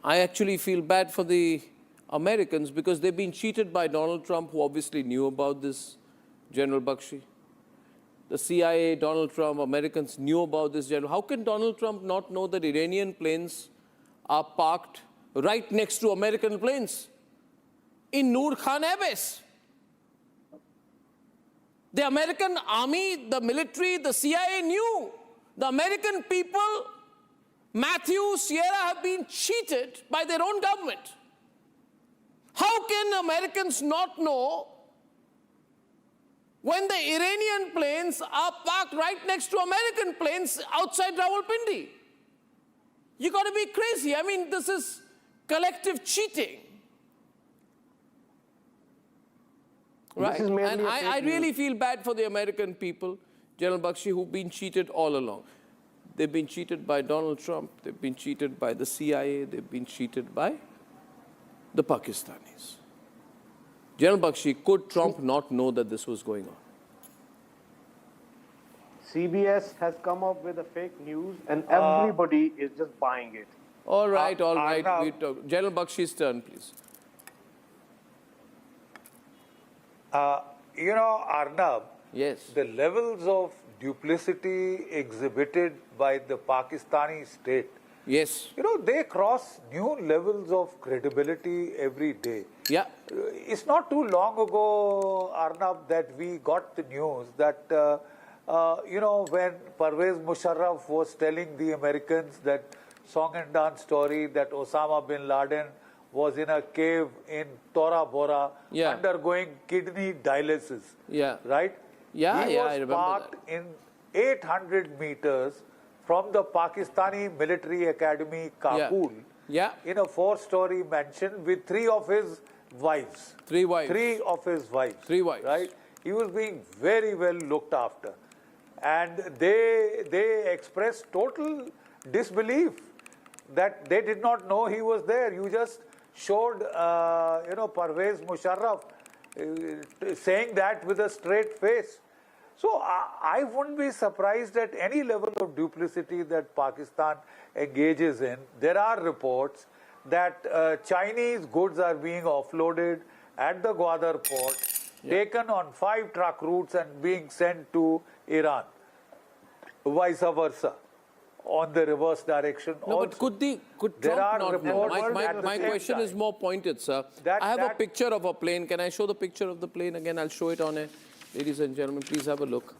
I actually feel bad for the Americans because they've been cheated by Donald Trump, who obviously knew about this General Bakshi. The CIA, Donald Trump, Americans knew about this general. How can Donald Trump not know that Iranian planes are parked right next to American planes in Noor Khan Air Base? The American army, the military, the CIA knew. The American people, Matthew, Sierra, have been cheated by their own government. How can Americans not know when the Iranian planes are parked right next to American planes outside Rawalpindi? You got to be crazy. I mean, this is collective cheating. Right? And I really feel bad for the American people, General Bakshi, who've been cheated all along. They've been cheated by Donald Trump. They've been cheated by the CIA. They've been cheated by the Pakistanis. General Bakshi, could Trump not know that this was going on? CBS has come up with a fake news and everybody is just buying it. All right, all right. General Bakshi's turn, please. You know, Arnab, yes, the levels of duplicity exhibited by the Pakistani state, yes, you know, they cross new levels of credibility every day. Yeah. It's not too long ago, Arnab, that we got the news that you know, when Pervez Musharraf was telling the Americans that song and dance story that Osama bin Laden was in a cave in Tora Bora undergoing kidney dialysis. Yeah. Right? Yeah, he was I remember parked in 800 meters from the Pakistani military academy, Kabul, in a 4-story mansion with 3 of his wives. 3 wives. 3 of his wives. 3 wives. Right? He was being very well looked after. And they expressed total disbelief that they did not know he was there. You just showed, you know, Pervez Musharraf saying that with a straight face. So I wouldn't be surprised at any level of duplicity that Pakistan engages in. There are reports that Chinese goods are being offloaded at the Gwadar port, taken on 5 truck routes and being sent to Iran. Vice versa, on the reverse direction. No, also. but could Trump not know? My question is more pointed, sir. I have a picture of a plane. Can I show the picture of the plane again? I'll show it on a... Ladies and gentlemen, please have a look.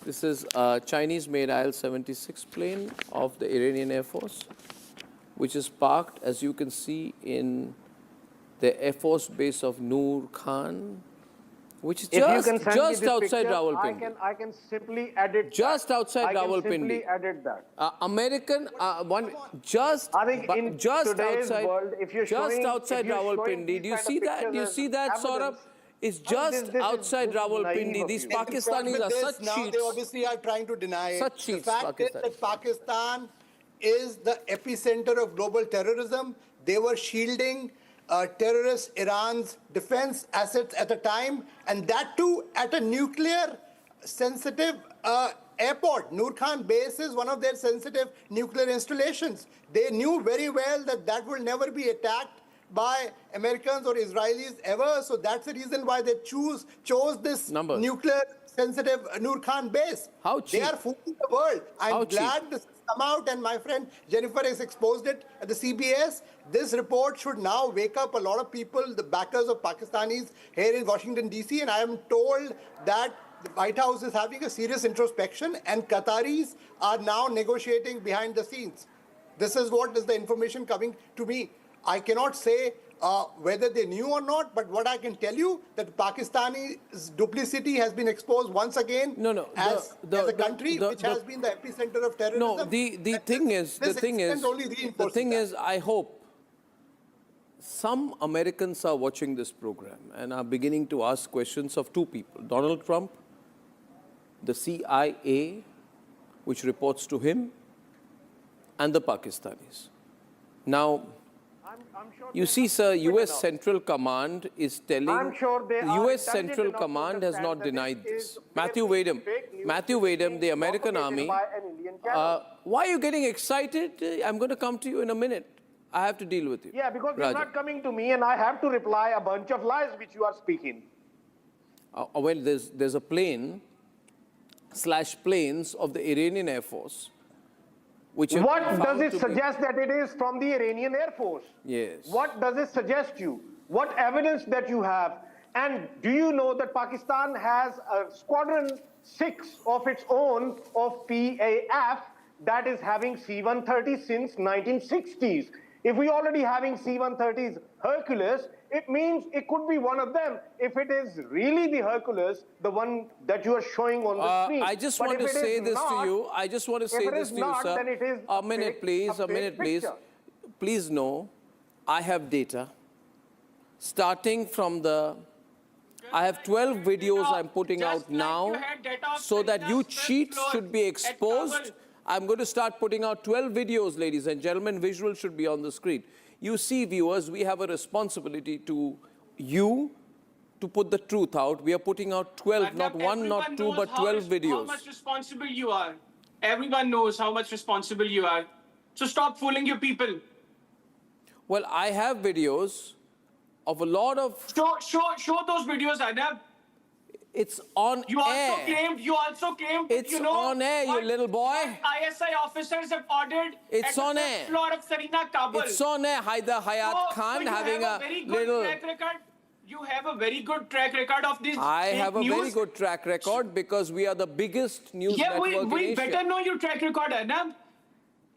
This is a Chinese-made IL-76 plane of the Iranian Air Force, which is parked, as you can see, in the Air Force base of Noor Khan, which is just outside Rawalpindi. I can simply edit just outside Rawalpindi. I can simply edit that. American one just outside world, if you're outside Rawalpindi. Do you see that? Do you see that, Saurabh? It's just outside Rawalpindi. These Pakistanis are such cheats. They obviously are trying to deny it. Such cheats, the fact is that Pakistan is the epicenter of global terrorism. They were shielding terrorist Iran's defense assets at a time, and that too at a nuclear sensitive airport. Noor Khan base is one of their sensitive nuclear installations. They knew very well that that will never be attacked by Americans or Israelis ever. So that's the reason why they chose this nuclear sensitive Noor Khan base. How cheap? They are fooling the world. I'm glad this has come out, and my friend Jennifer has exposed it at the CBS. This report should now wake up a lot of people, the backers of Pakistanis here in Washington, D.C. And I am told that the White House is having a serious introspection, and Qataris are now negotiating behind the scenes. This is what is the information coming to me. I cannot say whether they knew or not, but what I can tell you that Pakistani's duplicity has been exposed once again as a country which has been the epicenter of terrorism. No, the thing is, I hope some Americans are watching this program and are beginning to ask questions of two people: Donald Trump, the CIA, which reports to him, and the Pakistanis. Now, you see, sir, U.S. Central Command is telling... I'm sure they the are U.S. intelligent Central enough to Command has not understand denied that this. is Matthew Wadham, the American Army. Why are you getting excited? I'm going to come to you in a minute. I have to deal with you. Yeah, because Raja. you're not coming to me and I have to reply a bunch of lies which you are speaking. Well, there's a plane / planes of the Iranian Air Force. What does it suggest that it is from the Iranian Air Force? Yes. What does it suggest you? What evidence that you have? And do you know that Pakistan has a Squadron 6 of its own of PAF that is having C-130 since 1960s? If we already having C-130s Hercules, it means it could be one of them. If it is really the Hercules, the one that you are showing on the screen. I just want to say this to you. I just want to say this to you, sir. Then it is a minute, please. Please know, I have data. Starting from I have 12 videos I'm putting out now, so that you cheats should be exposed. I'm going to start putting out 12 videos, ladies and gentlemen. Visuals should be on the screen. You see, viewers, we have a responsibility to you to put the truth out. We are putting out 12, not one, not two, but 12 videos. How much responsible you are. Everyone knows how much responsible you are. So stop fooling your people. Well, I have videos of a lot of... Show those videos, Arnab. It's on air. You also claimed it's on air, you little boy. ISI officers have ordered it's at on the air. floor of Sarina, Kabul. It's on air. Haider Hayat Khan having a little... You have a very good track record of this. I have a very good track record because we are the biggest news network in Asia. We better know your track record, Arnab.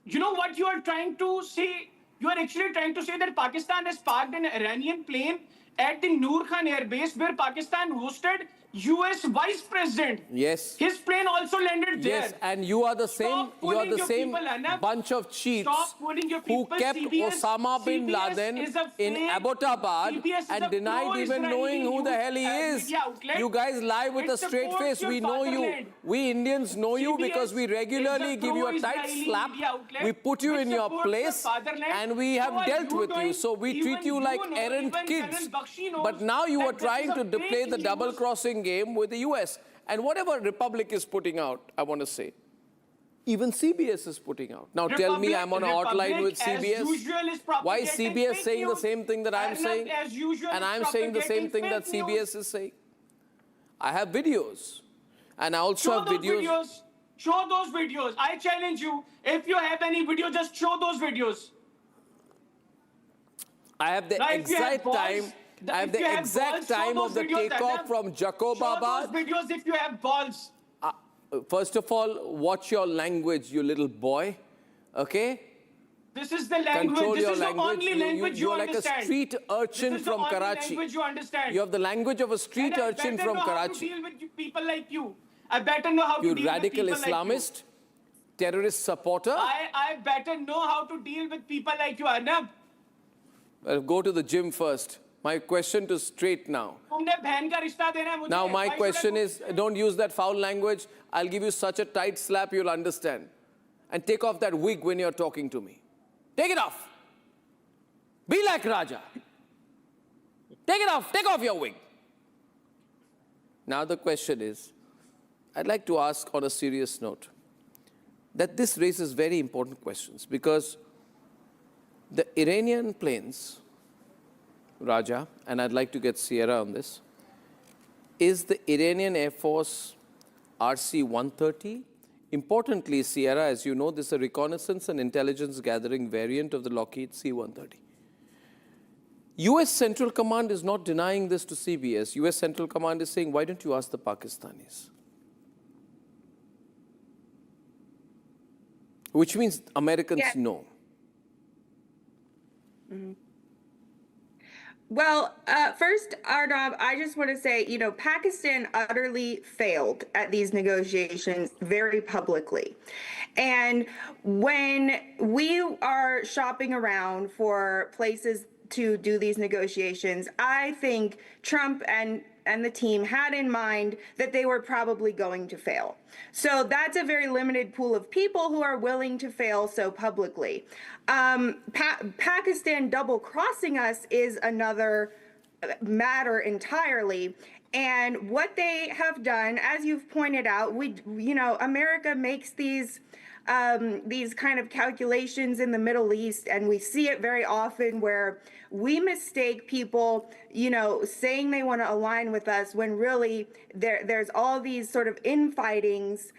You know what you are trying to say? You are actually trying to say that Pakistan has parked an Iranian plane at the Noor Khan Air Base where Pakistan hosted US Vice President. Yes. His plane also landed there. Yes, and you are the same bunch of cheats who kept Osama bin Laden in Abbottabad and denied even knowing who the hell he is. You guys lie with a straight face. We know you. We Indians know you because we regularly give you a tight slap. We put you in your place and we have dealt with you. So we treat you like errant kids. But now you are trying to play the double-crossing game with the US. And whatever Republic is putting out, I want to say, even CBS is putting out. Now tell me I'm on a hotline with CBS. Why is CBS saying the same thing that I'm saying? And I'm saying the same thing that CBS is saying? I have videos. And I also have videos. Show those videos. I challenge you. If you have any video, just show those videos. I have the exact time. I have the exact time of the takeoff from Jacobabad. Show those videos if you have balls. First of all, watch your language, you little boy. Okay? This is the language. Control this your is language. The only language you You're understand. like a street urchin this is from the only Karachi. Language you understand. You have the language of a street urchin from Karachi. I better know how to deal with people like you. I better know how to deal with people like you. You radical Islamist, terrorist supporter. I better know how to deal with people like you, Arnab. Well, go to the gym first. My question to straight now. Now my question is, don't use that foul language. I'll give you such a tight slap you'll understand. And take off that wig when you're talking to me. Take it off. Be like Raja. Take it off. Take off your wig. Now the question is, I'd like to ask on a serious note that this raises very important questions because the Iranian planes, Raja, and I'd like to get Sierra on this, is the Iranian Air Force RC-130. Importantly, Sierra, as you know, this is a reconnaissance and intelligence gathering variant of the Lockheed C-130. US Central Command is not denying this to CBS. US Central Command is saying, why don't you ask the Pakistanis? Which means Americans know. Mm-hmm. Well, first, Arnab, I just want to say, you know, Pakistan utterly failed at these negotiations very publicly. And when we are shopping around for places to do these negotiations, I think Trump and the team had in mind that they were probably going to fail. So that's a very limited pool of people who are willing to fail so publicly. Pakistan double-crossing us is another matter entirely. And what they have done, as you've pointed out, America makes these kind of calculations in the Middle East, and we see it very often where we mistake people, saying they want to align with us when really there's all these sort of infightings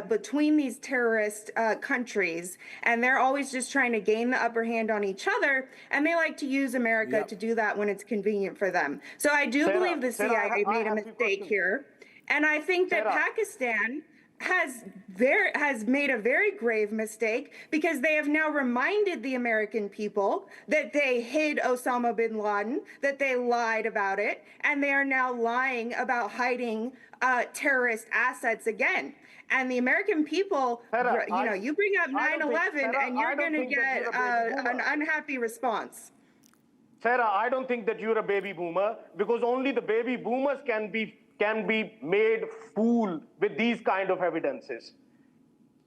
between these terrorist countries, and they're always just trying to gain the upper hand on each other, and they like to use America to do that when it's convenient for them. So I do believe the CIA made a mistake here, and I think that Pakistan has made a very grave mistake because they have now reminded the American people that they hid Osama bin Laden, that they lied about it, and they are now lying about hiding terrorist assets again. And the American people, you bring up 9/11 and you're going to get an unhappy response. Sarah, I don't think that you're a baby boomer because only the baby boomers can be made fool with these kind of evidences.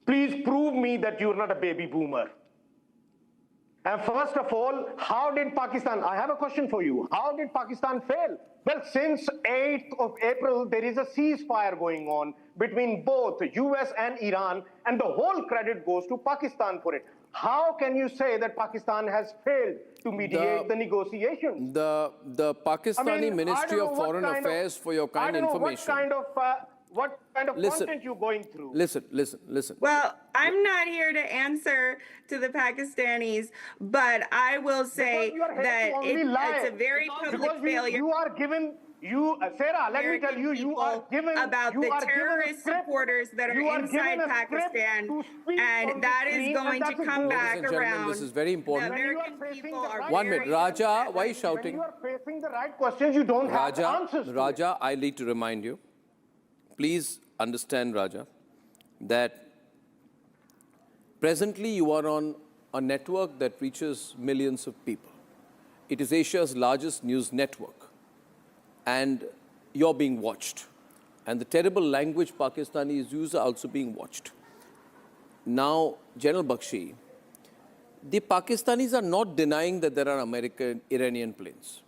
Please prove me that you're not a baby boomer. And first of all, how did Pakistan, I have a question for you. How did Pakistan fail? Well, since 8th of April, there is a ceasefire going on between both US and Iran, and the whole credit goes to Pakistan for it. How can you say that Pakistan has failed to mediate the negotiations? The Pakistani Ministry of Foreign Affairs, for your kind information. What kind of content you're going through? Listen. Well, I'm not here to answer to the Pakistanis, but I will say that it's a very public failure. You are given, Sarah, let me tell you, you are given about the terrorist supporters that are inside Pakistan, and that is going to come back around. This is very important. The American people are 1 minute, Raja, why are you shouting? When you are facing the right questions, you don't have answers. Raja, I need to remind you. Please understand, Raja, that presently you are on a network that reaches millions of people. It is Asia's largest news network, and you're being watched. And the terrible language Pakistanis use are also being watched. Now, General Bakshi, the Pakistanis are not denying that there are Iranian planes.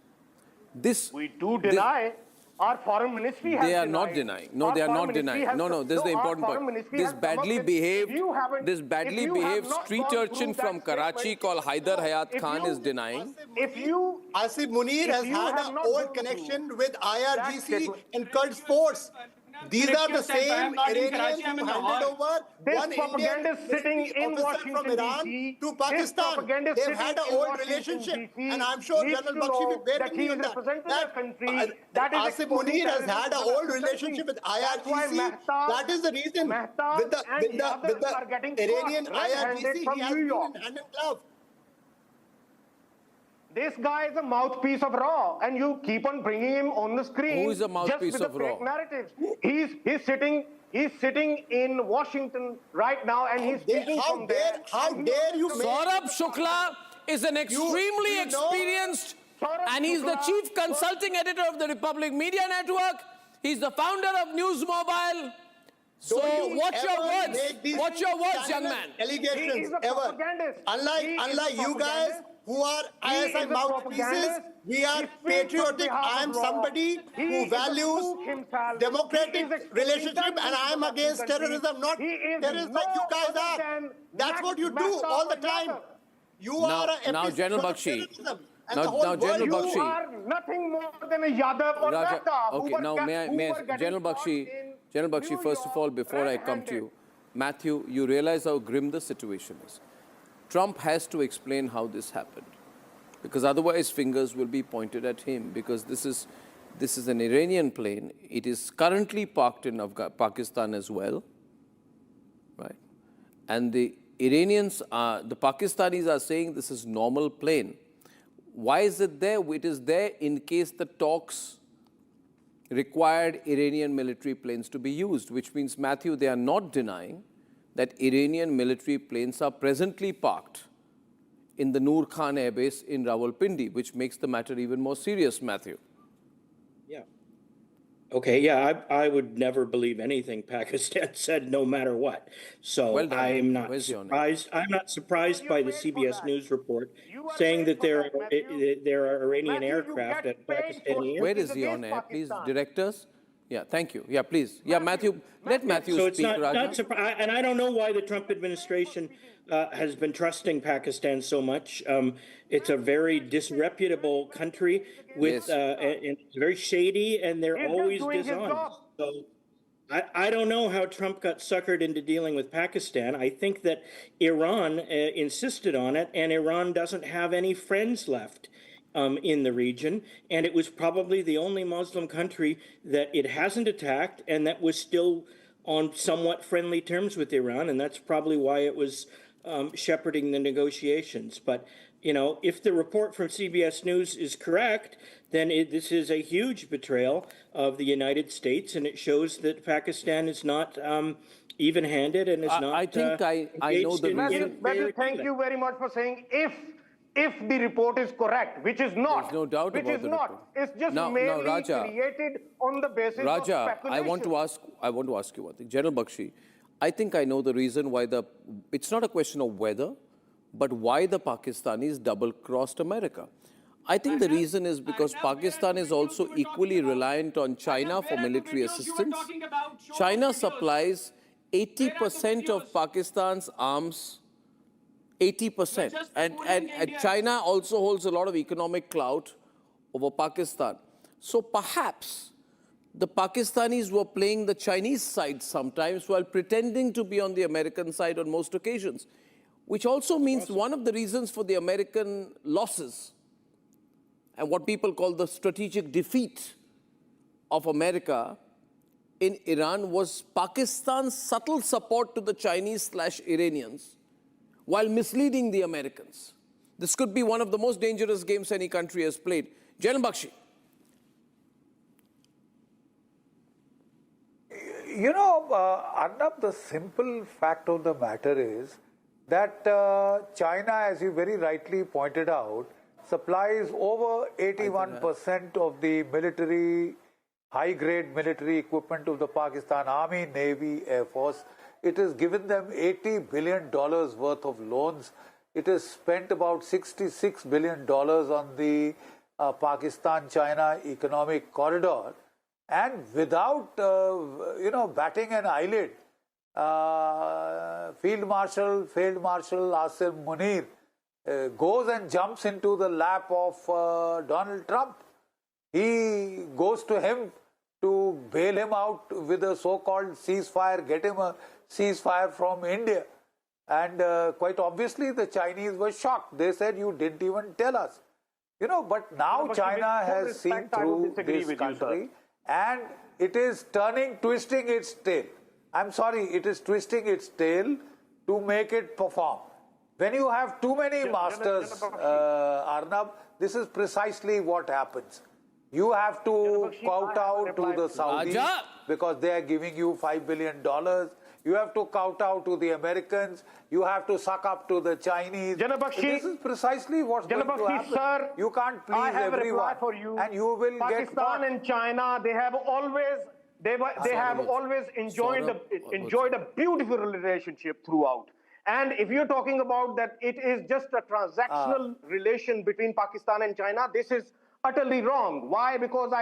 We do deny. Our foreign ministry has They are not denying. No, they are not denying. No, this is the important point. This badly behaved street urchin from Karachi called Haider Hayat Khan is denying. Asif Munir has had an old connection with IRGC and Kurd force. These are the same Iranians who handed over one Indian sitting in officer from Iran to Pakistan. They've had an old relationship, and I'm sure General Bakshi will bear with me on that. Asif Munir has had an old relationship with IRGC. That is the reason with the Iranian IRGC, he has been in hand and glove. This guy is a mouthpiece of Raw, and you keep on bringing him on the screen. Who is a mouthpiece of Raw? Narratives. He's sitting in Washington right now, and he's speaking from there. How dare you? Saurabh Shukla is an extremely experienced, and he's the chief consulting editor of the Republic Media Network. He's the founder of News Mobile. So watch your words. Watch your words, young man. Allegations ever. Unlike you guys who are ISI is a mouthpieces. propagandist. We are He speaks on patriotic. behalf I am of Raw. somebody He who is a values spook himself. democratic He is exposing relationship, and terrorism I am in against our country. terrorism, not He is terrorists no like you guys other are. than That's what you do Mafia all the or time. Yadav. You are a now, General epicenter of Bakshi. terrorism, and Now, the whole now, General world. Bakshi. You are nothing more than a Yadav or Raja, Mehta. okay, now may I, General Bakshi, first of all, before I come to you, Matthew, you realize how grim the situation is. Trump has to explain how this happened, because otherwise fingers will be pointed at him, because this is an Iranian plane. It is currently parked in Pakistan as well, right? And the Iranians, the Pakistanis are saying this is normal plane. Why is it there? It is there in case the talks required Iranian military planes to be used, which means, Matthew, they are not denying that Iranian military planes are presently parked in the Noor Khan Air Base in Rawalpindi, which makes the matter even more serious, Matthew. Yeah. Okay, yeah, I would never believe anything Pakistan said, no matter what. So Well done. I'm not Where's your name? surprised. I'm not surprised by the CBS News report saying that there are Iranian aircraft at Pakistani Where airports. is he on air, please? Directors? Yeah, thank you. Yeah, please. Yeah, Matthew, let Matthew So it's speak, not Raja. and I don't know why the Trump administration has been trusting Pakistan so much. It's a very disreputable country with, and it's very shady, and they're He's always just doing his dishonest. job. So I don't know how Trump got suckered into dealing with Pakistan. I think that Iran insisted on it, and Iran doesn't have any friends left in the region, and it was probably the only Muslim country that it hasn't attacked and that was still on somewhat friendly terms with Iran, and that's probably why it was shepherding the negotiations. But, you know, if the report from CBS News is correct, then this is a huge betrayal of the United States, and it shows that Pakistan is not even-handed and is not I think I know the reason. Matthew, thank you very much for saying if the report is correct, which is not. There's no doubt about the report. It's just Now, mainly Raja, created on the basis of Raja, speculation. I want to ask you one thing. General Bakshi, I think I know the reason why it's not a question of whether, but why the Pakistanis double-crossed America. I think the reason is because Pakistan is also equally reliant on China for military assistance. China supplies 80% of Pakistan's arms, 80%. And China also holds a lot of economic clout over Pakistan. So perhaps the Pakistanis were playing the Chinese side sometimes while pretending to be on the American side on most occasions, which also means one of the reasons for the American losses and what people call the strategic defeat of America in Iran was Pakistan's subtle support to the Chinese/Iranians while misleading the Americans. This could be one of the most dangerous games any country has played. General Bakshi. You know, Arnab, the simple fact of the matter is that China, as you very rightly pointed out, supplies over 81% of the military, high-grade military equipment of the Pakistan Army, Navy, Air Force. It has given them $80 billion worth of loans. It has spent about $66 billion on the Pakistan-China economic corridor. And without, batting an eyelid, Field Marshal Asim Munir goes and jumps into the lap of Donald Trump. He goes to him to bail him out with a so-called ceasefire, get him a ceasefire from India. And quite obviously the Chinese were shocked. They said, you didn't even tell us. You know, but now China has seen through this country and it is twisting its tail. I'm sorry, it is twisting its tail to make it perform. When you have too many masters, Arnab, this is precisely what happens. You have to kowtow to the Saudis because they are giving you $5 billion. You have to kowtow to the Americans. You have to suck up to the Chinese. This is precisely what's going to happen. Sir, you can't please I have everyone. A reply for you. And you will Pakistan get caught. and China, they have always enjoyed a beautiful relationship throughout. And if you're talking about that it is just a transactional relation between Pakistan and China, this is utterly wrong. Why? Because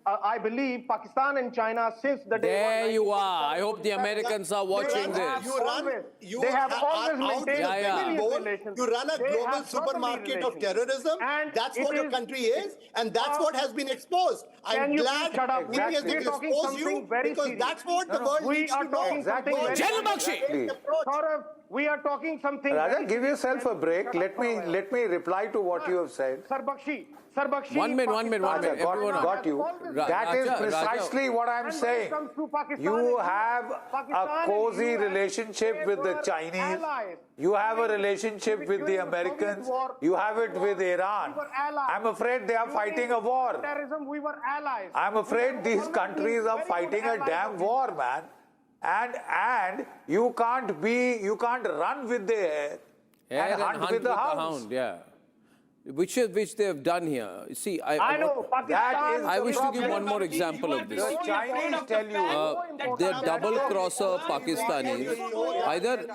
I believe Pakistan and China, since the day There you are. I hope the Americans are watching this. They have always maintained relations. You run a global supermarket of terrorism. That's what your country is, and that's what has been exposed. I'm glad India has exposed you because that's what the world needs to know. We are talking something. Raja, give yourself a break. Let me reply to what you have said. Sir Bakshi. One minute. Got you. That is precisely what I'm saying. You have a cozy relationship with the Chinese. You have a relationship with the Americans. You have it with Iran. I'm afraid they are fighting a war. We were allies. I'm afraid these countries are fighting a damn war, man. And you can't run with the hare and hunt with the hounds. Yeah. Which they have done here. You see, I know, Pakistan. I wish to give one more example of this. The Chinese tell you they're double-crosser Pakistanis. Either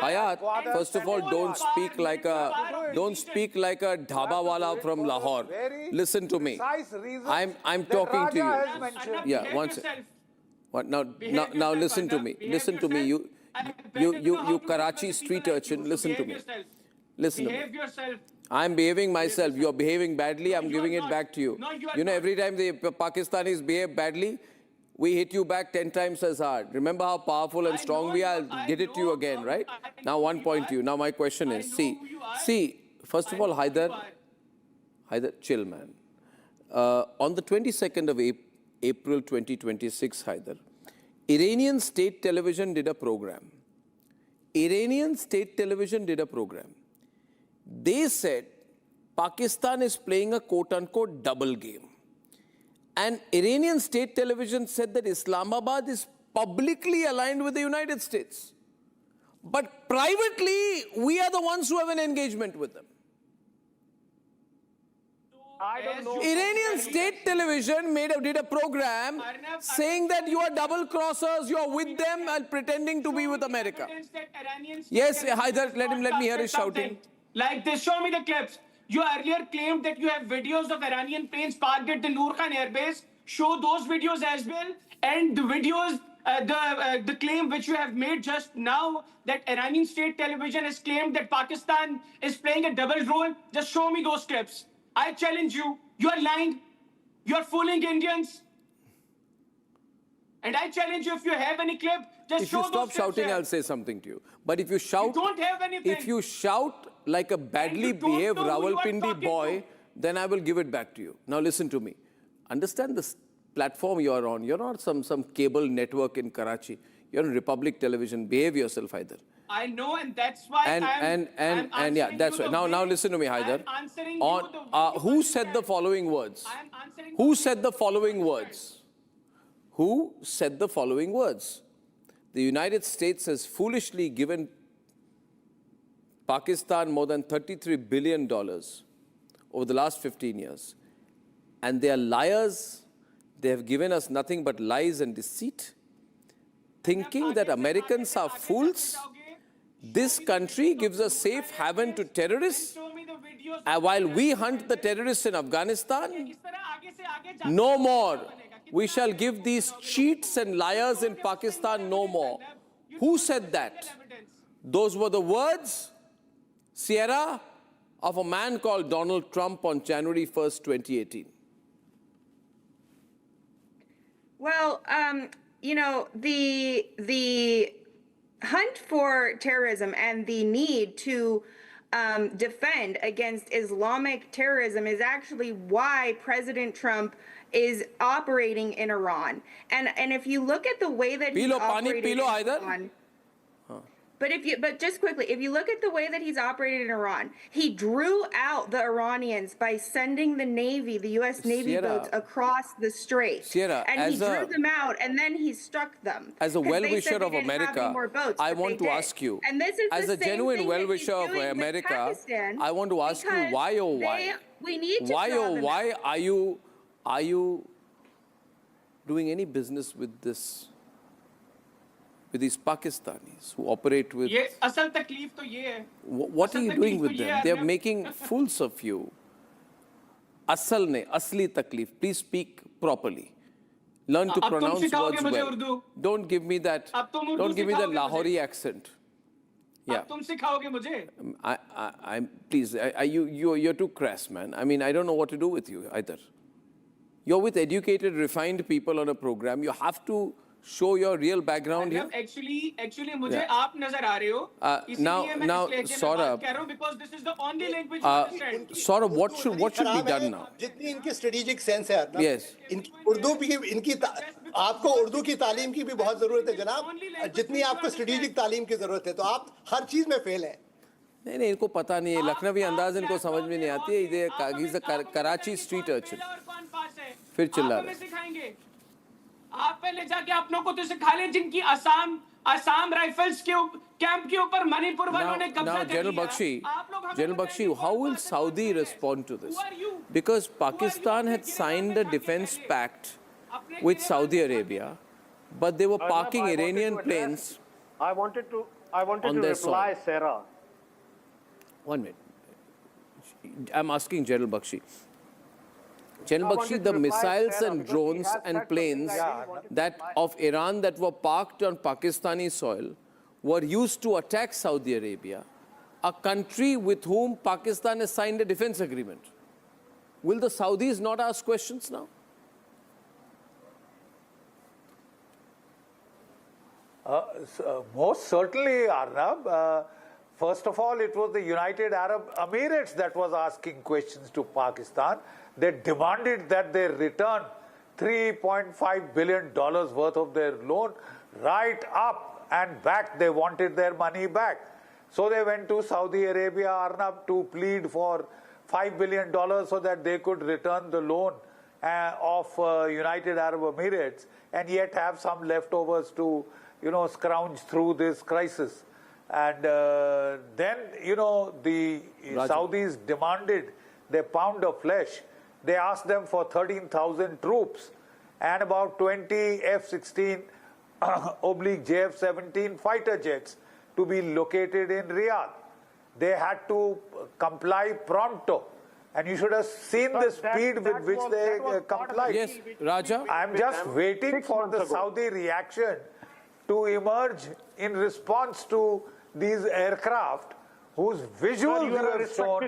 Hayat, first of all, don't speak like a dhaba wala from Lahore. Listen to me. I'm talking to you. Yeah, one second. What now listen to me. Listen to me. You Karachi street urchin, listen to me. Listen to me. I'm behaving myself. You're behaving badly. I'm giving it back to you. You know, every time the Pakistanis behave badly, we hit you back 10 times as hard. Remember how powerful and strong we are? I'll get it to you again, right? Now, one point to you. Now, my question is, see, first of all, Haider, chill, man. On the 22nd of April 2026, Haider, Iranian state television did a program. They said Pakistan is playing a quote-unquote double game. And Iranian state television said that Islamabad is publicly aligned with the United States. But privately, we are the ones who have an engagement with them. I don't know. Iranian state television did a program saying that you are double-crossers, you are with them and pretending to be with America. Yes, Haider, let me hear his shouting. Like this, show me the clips. You earlier claimed that you have videos of Iranian planes parked at the Noor Khan airbase. Show those videos as well. And the videos, the claim which you have made just now that Iranian state television has claimed that Pakistan is playing a double role. Just show me those clips. I challenge you. You are lying. You are fooling Indians. And I challenge you, if you have any clip, just show those clips. If you stop shouting, I'll say something to you. But if you shout, you don't have anything. If you shout like a badly behaved Rawalpindi boy, then I will give it back to you. Now listen to me. Understand this platform you are on. You're not some cable network in Karachi. You're on Republic Television. Behave yourself, Haider. I know, and that's why and yeah, that's right. Now listen to me, Haider. Who said the following words? Who said the following words? Who said the following words? The United States has foolishly given Pakistan more than $33 billion over the last 15 years. And they are liars. They have given us nothing but lies and deceit. Thinking that Americans are fools. This country gives a safe haven to terrorists. While we hunt the terrorists in Afghanistan, no more. We shall give these cheats and liars in Pakistan no more. Who said that? Those were the words, Sierra, of a man called Donald Trump on January 1st, 2018. Well, you know, the hunt for terrorism and the need to defend against Islamic terrorism is actually why President Trump is operating in Iran. And if you look at the way that he's operated in Iran, but just quickly, if you look at the way that he's operated in Iran, he drew out the Iranians by sending the Navy, the U.S. Navy boats across the strait. And he drew them out, and then he struck them. As a well-wisher of America, I want to ask you, and this is as a genuine well-wisher of America, I want to ask you why oh why? We need to why are you doing any business with this with these Pakistanis who operate with... ये असल तकलीफ तो ये है. What are you doing with them? They are making fools of you. Asal ne, asli taklif. Please speak properly. Learn to pronounce words well. Don't give me that. Don't give me the Lahori accent. Yeah. तुम सिखाओगे मुझे? Please, you're too crass, man. I mean, I don't know what to do with you either. You're with educated, refined people on a program. You have to show your real background here. Actually, मुझे आप नजर आ रहे हो. Now, Saurabh, because this is the only language I understand. Saurabh, what should be done now? जितनी इनकी strategic sense है Arnab, Yes. इनकी उर्दू भी इनकी आपको उर्दू की तालीम की भी बहुत जरूरत है जनाब. जितनी आपको strategic तालीम की जरूरत है, तो आप हर चीज में फेल हैं. नहीं इनको पता नहीं है. लखनवी अंदाज इनको समझ में नहीं आती है. He's a Karachi street urchin. फिर चिल्ला रहे. आप पहले जाके अपनों को तो सिखा ले जिनकी असम राइफल्स के कैंप के ऊपर मणिपुर वालों ने कब्जा कर लिया. General Bakshi, how will Saudi respond to this? Because Pakistan had signed a defense pact with Saudi Arabia, but they were parking Iranian planes. I wanted to reply, Sarah. 1 minute. I'm asking General Bakshi. General Bakshi, the missiles and drones and planes that of Iran that were parked on Pakistani soil were used to attack Saudi Arabia, a country with whom Pakistan has signed a defense agreement. Will the Saudis not ask questions now? Most certainly, Arnab. First of all, it was the United Arab Emirates that was asking questions to Pakistan. They demanded that they return $3.5 billion worth of their loan right up and back. They wanted their money back. So they went to Saudi Arabia, Arnab, to plead for $5 billion so that they could return the loan of United Arab Emirates and yet have some leftovers to, scrounge through this crisis. And then, the Saudis demanded their pound of flesh. They asked them for 13,000 troops and about 20 F-16 oblique JF-17 fighter jets to be located in Riyadh. They had to comply pronto. And you should have seen the speed with which they complied. Yes, Raja. I'm just waiting for the Saudi reaction to emerge in response to these aircraft whose visuals you have shown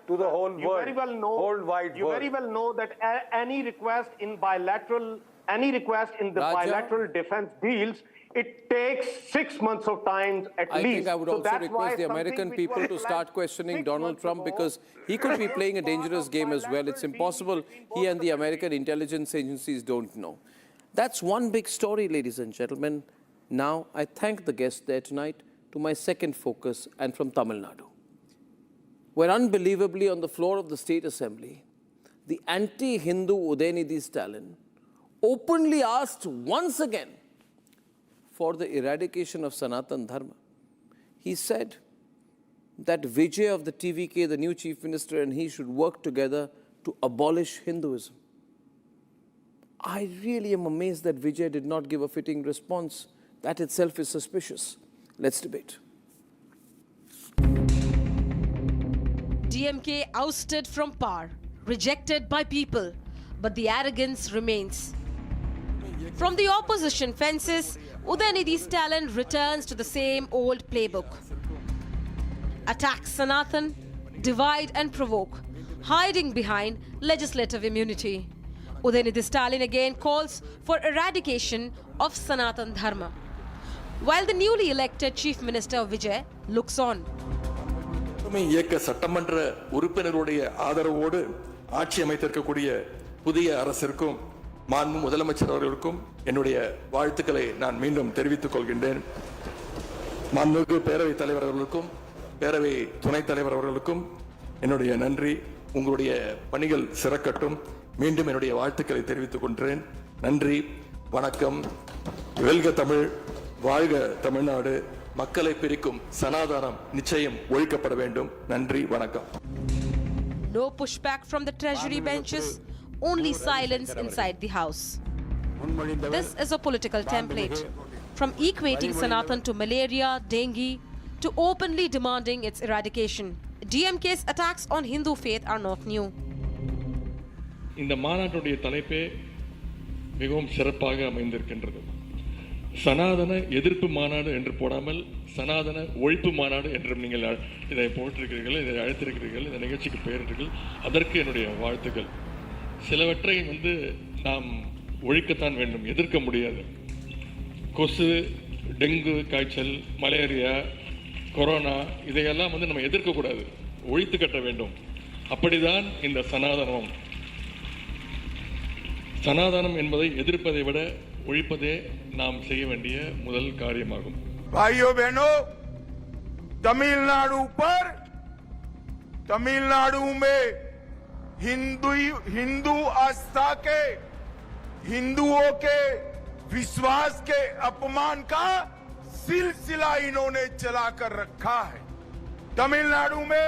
to the whole world, whole wide world. You very well know that any request in bilateral defense deals, it takes 6 months of time at least. I think I would also request the American people to start questioning Donald Trump because he could be playing a dangerous game as well. It's impossible he and the American intelligence agencies don't know. That's one big story, ladies and gentlemen. Now, I thank the guests there tonight to my second focus and from Tamil Nadu, where unbelievably on the floor of the State Assembly, the anti-Hindu Udayanidhi Stalin openly asked once again for the eradication of Sanatan Dharma. He said that Vijay of the TVK, the new chief minister, and he should work together to abolish Hinduism. I really am amazed that Vijay did not give a fitting response. That itself is suspicious. Let's debate. DMK ousted from power, rejected by people, but the arrogance remains. From the opposition fences, Udayanidhi Stalin returns to the same old playbook. Attack Sanatan, divide and provoke, hiding behind legislative immunity. Udayanidhi Stalin again calls for eradication of Sanatan Dharma, while the newly elected Chief Minister Vijay looks on. இயக்க சட்டமன்ற உறுப்பினருடைய ஆதரவோடு ஆட்சி அமைத்திருக்கக்கூடிய புதிய அரசிற்கும் மாண்பு முதலமைச்சர் அவர்களுக்கும் என்னுடைய வாழ்த்துக்களை நான் மீண்டும் தெரிவித்துக் கொள்கின்றேன். மாண்புமிகு பேரவைத் தலைவர் அவர்களுக்கும் பேரவை துணைத் தலைவர் அவர்களுக்கும் என்னுடைய நன்றி. உங்களுடைய பணிகள் சிறக்கட்டும். மீண்டும் என்னுடைய வாழ்த்துக்களை தெரிவித்துக் கொள்கிறேன். நன்றி, வணக்கம். வெல்க தமிழ், வாழ்க தமிழ்நாடு. மக்களை பிரிக்கும் சனாதானம் நிச்சயம் ஒழிக்கப்பட வேண்டும். நன்றி, வணக்கம். No pushback from the treasury benches, only silence inside the house. This is a political template. from equating Sanatan to malaria, dengue, to openly demanding its eradication. DMK's attacks on Hindu faith are not new. இந்த மாநாட்டுடைய தலைப்பே மிகவும் சிறப்பாக அமைந்திருக்கின்றது. சனாதன எதிர்ப்பு மாநாடு என்று போடாமல் சனாதன ஒழிப்பு மாநாடு என்றும் நீங்கள் இதை போட்டிருக்கிறீர்கள், இதை அழைத்திருக்கிறீர்கள், இந்த நிகழ்ச்சிக்கு பெயரிட்டீர்கள். அதற்கு என்னுடைய வாழ்த்துக்கள். சிலவற்றை நாம் ஒழிக்கத்தான் வேண்டும், எதிர்க்க முடியாது. கொசு, டெங்கு காய்ச்சல், மலேரியா, கொரோனா இதையெல்லாம் நம்ம எதிர்க்கக்கூடாது, ஒழித்து கட்ட வேண்டும். அப்படிதான் இந்த சனாதனம். சனாதனம் என்பதை எதிர்ப்பதை விட ஒழிப்பதே நாம் செய்ய வேண்டிய முதல் காரியமாகும். भाइयों बहनों, तमिलनाडु में हिंदू आस्था के, हिंदुओं के विश्वास के अपमान का सिलसिला इन्होंने चलाकर रखा है. तमिलनाडु में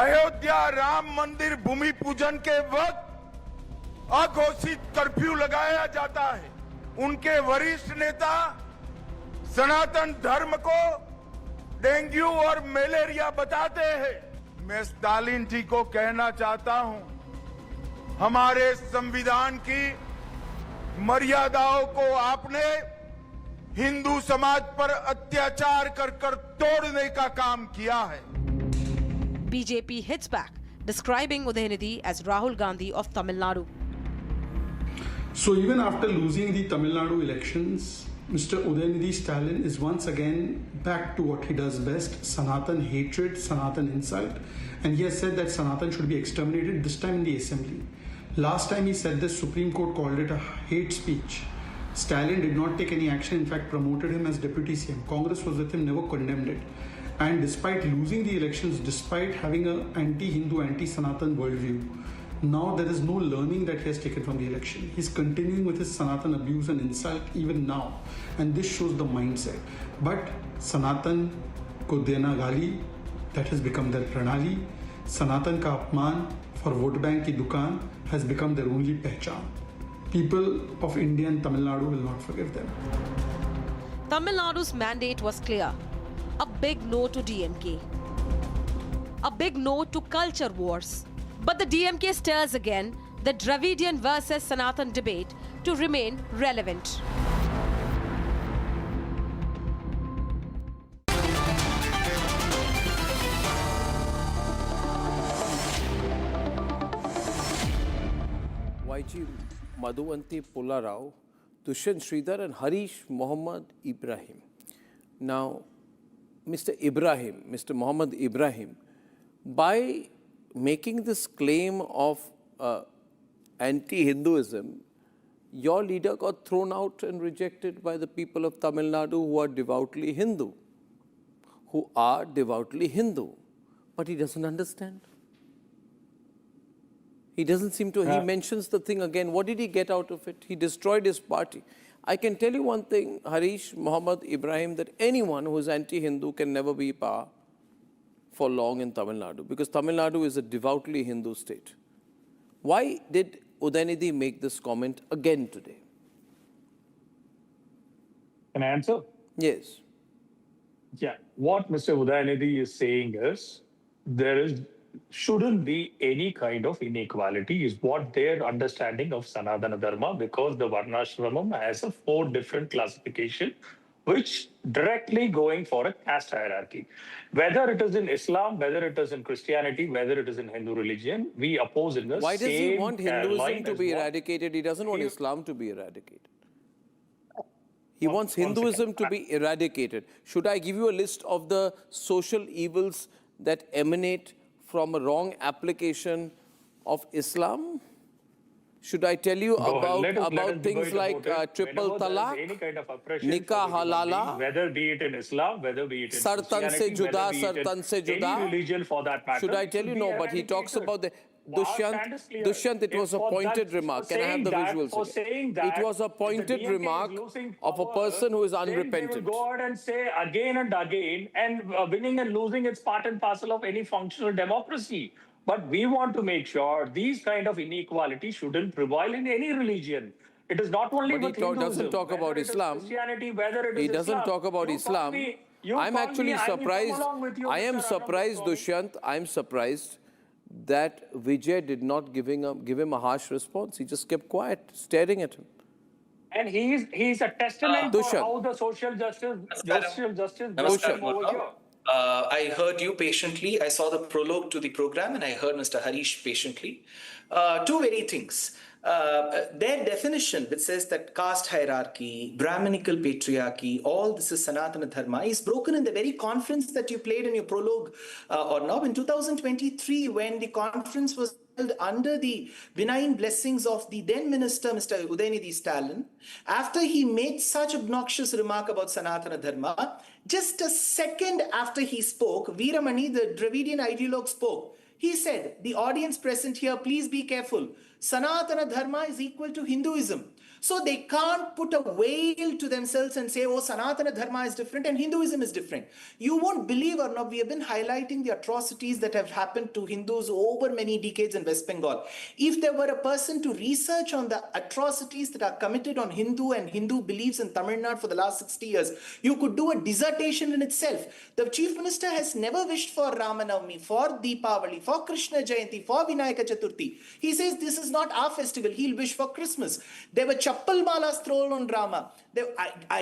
अयोध्या राम मंदिर भूमि पूजन के वक्त अघोषित कर्फ्यू लगाया जाता है. उनके वरिष्ठ नेता सनातन धर्म को डेंगू और मलेरिया बताते हैं. मैं स्टालिन जी को कहना चाहता हूं, हमारे संविधान की मर्यादाओं को आपने हिंदू समाज पर अत्याचार कर तोड़ने का काम किया है. BJP hits back, describing Udayanidhi as Rahul Gandhi of Tamil Nadu. So even after losing the Tamil Nadu elections, Mr. Udayanidhi Stalin is once again back to what he does best, Sanatan hatred, Sanatan insult. And he has said that Sanatan should be exterminated, this time in the assembly. Last time he said this, Supreme Court called it a hate speech. Stalin did not take any action, in fact promoted him as deputy CM. Congress was with him, never condemned it. And despite losing the elections, despite having an anti-Hindu, anti-Sanatan worldview, now there is no learning that he has taken from the election. He's continuing with his Sanatan abuse and insult even now. And this shows the mindset. But Sanatan ko dena gali, that has become their pranali. Sanatan ka apman for vote bank ki dukaan has become their only pehchan. People of India and Tamil Nadu will not forgive them. Tamil Nadu's mandate was clear. A big no to DMK. A big no to culture wars. But the DMK stirs again the Dravidian versus Sanatan debate to remain relevant. YG Madhuvanti Pularao, Dushyant Sridhar and Harish Mohammad Ibrahim. Now, Mr. Mohammad Ibrahim, by making this claim of anti-Hinduism, your leader got thrown out and rejected by the people of Tamil Nadu who are devoutly Hindu. But he doesn't understand. He doesn't seem to, he mentions the thing again. What did he get out of it? He destroyed his party. I can tell you one thing, Harish Mohammad Ibrahim, that anyone who is anti-Hindu can never be power for long in Tamil Nadu, because Tamil Nadu is a devoutly Hindu state. Why did Udayanidhi make this comment again today? Can I answer? Yes. Yeah. What Mr. Udayanidhi is saying is shouldn't be any kind of inequality is what their understanding of Sanatana Dharma, because the Varnashramam has a 4 different classification which directly going for a caste hierarchy. Whether it is in Islam, whether it is in Christianity, whether it is in Hindu religion, we oppose in the Why does he same want Hinduism line to as be what- eradicated? He doesn't want Islam to be eradicated. He wants Hinduism to be eradicated. Should I give you a list of the social evils that emanate from a wrong application of Islam? Should I tell you about things like triple talaq, any kind of oppression nikah for the human halala, being, whether be it in Islam, whether be it in sartan se Christianity, juda, whether be it in sartan se juda. any religion for that matter. Should I tell should you? be No, but he talks eradicated. about the Our stand is clear. Dushyant, it was a For pointed that- remark. for Can I have the saying that- visuals for again? saying that It was a if the pointed DMK is remark losing of a power, person who is then they will unrepentant. go out and say again and again, and winning and losing is part and parcel of any functional democracy. But we want to make sure these kind of inequality shouldn't prevail in any religion. It is not only But with he Hinduism, doesn't talk whether about it is Islam. Christianity, whether it is He doesn't Islam. talk about You Islam. call me, you I'm call actually me, I will come surprised. along with you, I am Mr. surprised, Arnab. Dushyant. I'm surprised that Vijay did not give him a harsh response. He just kept quiet, staring at him. And he's a testament for Dushyant. how the social justice Namaskaram, system over Arnab. here. I heard you patiently. I saw the prologue to the program and I heard Mr. Harish patiently. Two very things. Their definition, which says that caste hierarchy, Brahminical patriarchy, all this is Sanatana Dharma, is broken in the very conference that you played in your prologue, Arnab, in 2023, when the conference was held under the benign blessings of the then minister, Mr. Udayanidhi Stalin. After he made such obnoxious remark about Sanatana Dharma, just a second after he spoke, Veeramani, the Dravidian ideologue, spoke. He said, the audience present here, please be careful. Sanatana Dharma is equal to Hinduism. So they can't put a veil to themselves and say, oh, Sanatana Dharma is different and Hinduism is different. You won't believe, Arnab, we have been highlighting the atrocities that have happened to Hindus over many decades in West Bengal. If there were a person to research on the atrocities that are committed on Hindu and Hindu beliefs in Tamil Nadu for the last 60 years, you could do a dissertation in itself. The Chief Minister has never wished for Ramanavami, for Deepavali, for Krishna Jayanti, for Vinayaka Chaturthi. He says this is not our festival. He'll wish for Christmas. There were chappal malas thrown on Rama.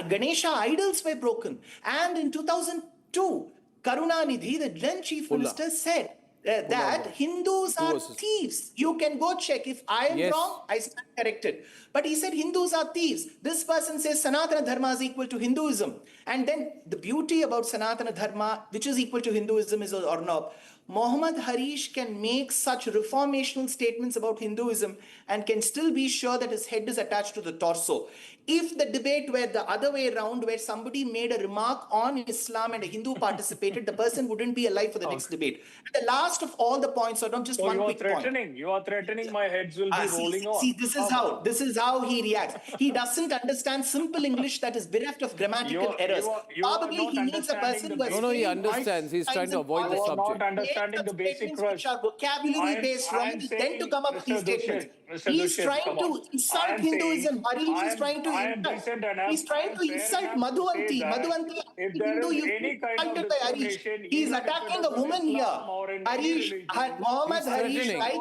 Ganesha idols were broken. And in 2002, Karunanidhi, the then Chief Minister, said that Hindus are thieves. You can go check. If I am wrong, I stand corrected. But he said Hindus are thieves. This person says Sanatana Dharma is equal to Hinduism. And then the beauty about Sanatana Dharma, which is equal to Hinduism, is Arnab. Mohammad Harish can make such reformational statements about Hinduism and can still be sure that his head is attached to the torso. If the debate were the other way around, where somebody made a remark on Islam and a Hindu participated, the person wouldn't be alive for the next debate. And the last of all the points, or not just one quick point. You are threatening my heads will be rolling on. See, this is how he reacts. He doesn't understand simple English that is bereft of grammatical errors. Probably he needs a person who has he understands. He's trying to avoid the subject. You are not understanding the basic crux. Which are vocabulary based, only then to come up with these statements. He's trying to insult Hinduism. Harish is trying to He's trying to insult Madhuvanti. Madhuvanti, Hindu, you insulted by Harish. He's attacking a woman here. Harish, Mohammad Harish, right?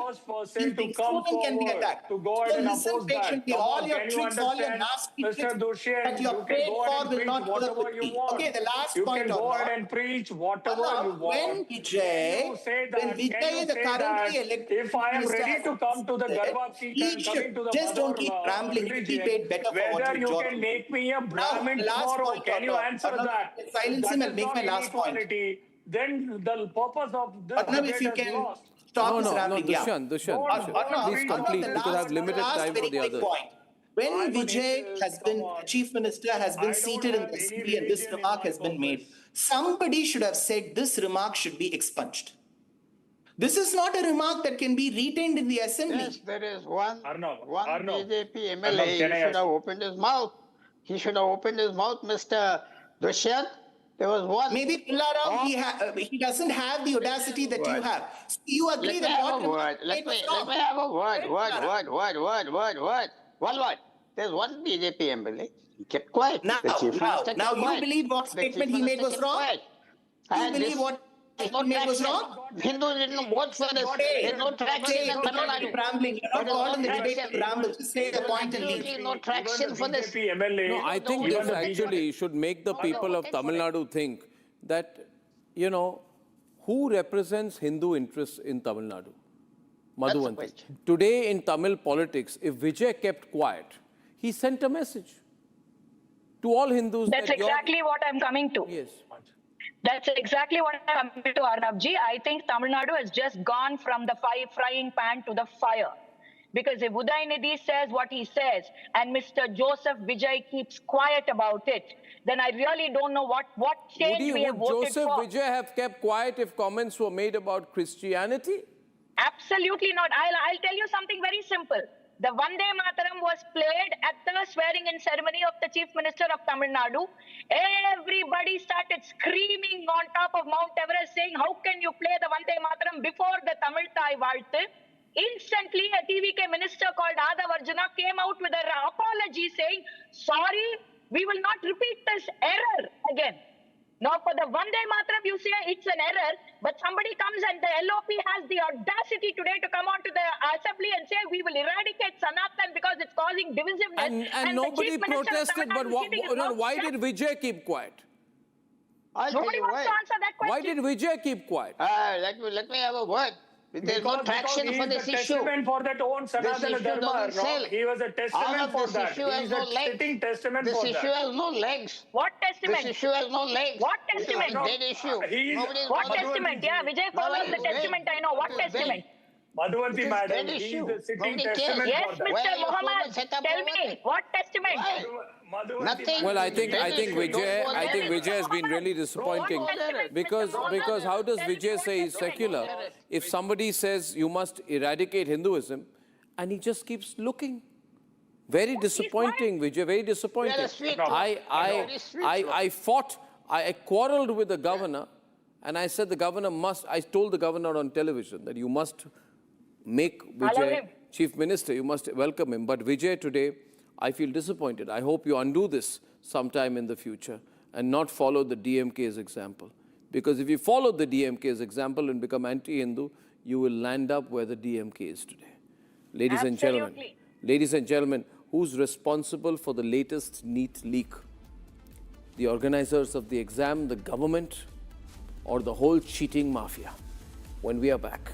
He thinks women can be attacked. So listen patiently. All your tricks, all your nasty tricks that you are paid for will not work with me. Okay, the last point. You can go ahead and preach whatever you want. When Vijay, the currently elected, if I am ready to come to the Garbha seat and coming to the just don't keep rambling. You'll be paid better for what you you can make me a Brahmin tomorrow. Can you answer that? Silence him and make my last point. Then the purpose of this if you can lost. stop this rambling. Dushyant, please complete because I have limited time for the others. When Vijay has been, Chief Minister has been seated in the assembly and this remark has been made, somebody should have said this remark should be expunged. This is not a remark that can be retained in the assembly. Yes, there is one Arnab, BJP MLA. He should have opened his mouth. He should have opened his mouth, Mr. Dushyant. There was one. Maybe Pillaram, he doesn't have the audacity that you have. So you agree that what Let me have a word. One word. There's one BJP MLA. He kept quiet. Now you believe what statement he made was wrong? You believe what statement made was wrong? Hindus didn't vote for this. There's no traction in Tamil Nadu. Rambling. You're not caught in the debate to ramble. Just say the point and leave. No traction for this. No, I think this actually should make the people of Tamil Nadu think that, who represents Hindu interests in Tamil Nadu? Madhuvanti. Today in Tamil politics, if Vijay kept quiet, he sent a message to all Hindus. That's exactly what I'm coming to. Yes. That's exactly what I'm coming to, Arnabji. I think Tamil Nadu has just gone from the frying pan to the fire. Because if Udayanidhi says what he says and Mr. Joseph Vijay keeps quiet about it, then I really don't know what change we have voted for. for. Would Joseph Vijay have kept quiet if comments were made about Christianity? Absolutely not. I'll tell you something very simple. The Vande Mataram was played at the swearing-in ceremony of the Chief Minister of Tamil Nadu. Everybody started screaming on top of Mount Everest saying, how can you play the Vande Mataram before the Tamil Thai Valtu? Instantly, a TVK minister called Adavar Mallikarjuna came out with an apology saying, sorry, we will not repeat this error again. Now, for the Vande Mataram, you say it's an error, but somebody comes and the LOP has the audacity today to come onto the assembly and say we will eradicate Sanatan because it's causing divisiveness. And nobody protested, but why did Vijay keep quiet? Nobody wants to answer that question. Why did Vijay keep quiet? Let me have a word. There's no traction for this issue. Testament for that own Sanatana Dharma. He was a testament for that. He is a sitting testament for that. This issue has no legs. What testament? This issue has no legs. What testament? It's a dead issue. What testament? Yeah, Vijay follows the testament, I know. What testament? Madhuvanti madam, he is a sitting testament yes, for that. Mr. Muhammad, tell me, what testament? Nothing. Well, I think Vijay has been really disappointing because how does Vijay say he's secular if somebody says you must eradicate Hinduism and he just keeps looking? Very disappointing, Vijay. Very disappointing. I quarreled with the governor, and I said I told the governor on television that you must make Vijay chief minister. You must welcome him. But Vijay today, I feel disappointed. I hope you undo this sometime in the future and not follow the DMK's example. Because if you follow the DMK's example and become anti-Hindu, you will land up where the DMK is today. Ladies and gentlemen, who's responsible for the latest NEET leak? The organizers of the exam, the government, or the whole cheating mafia? When we are back.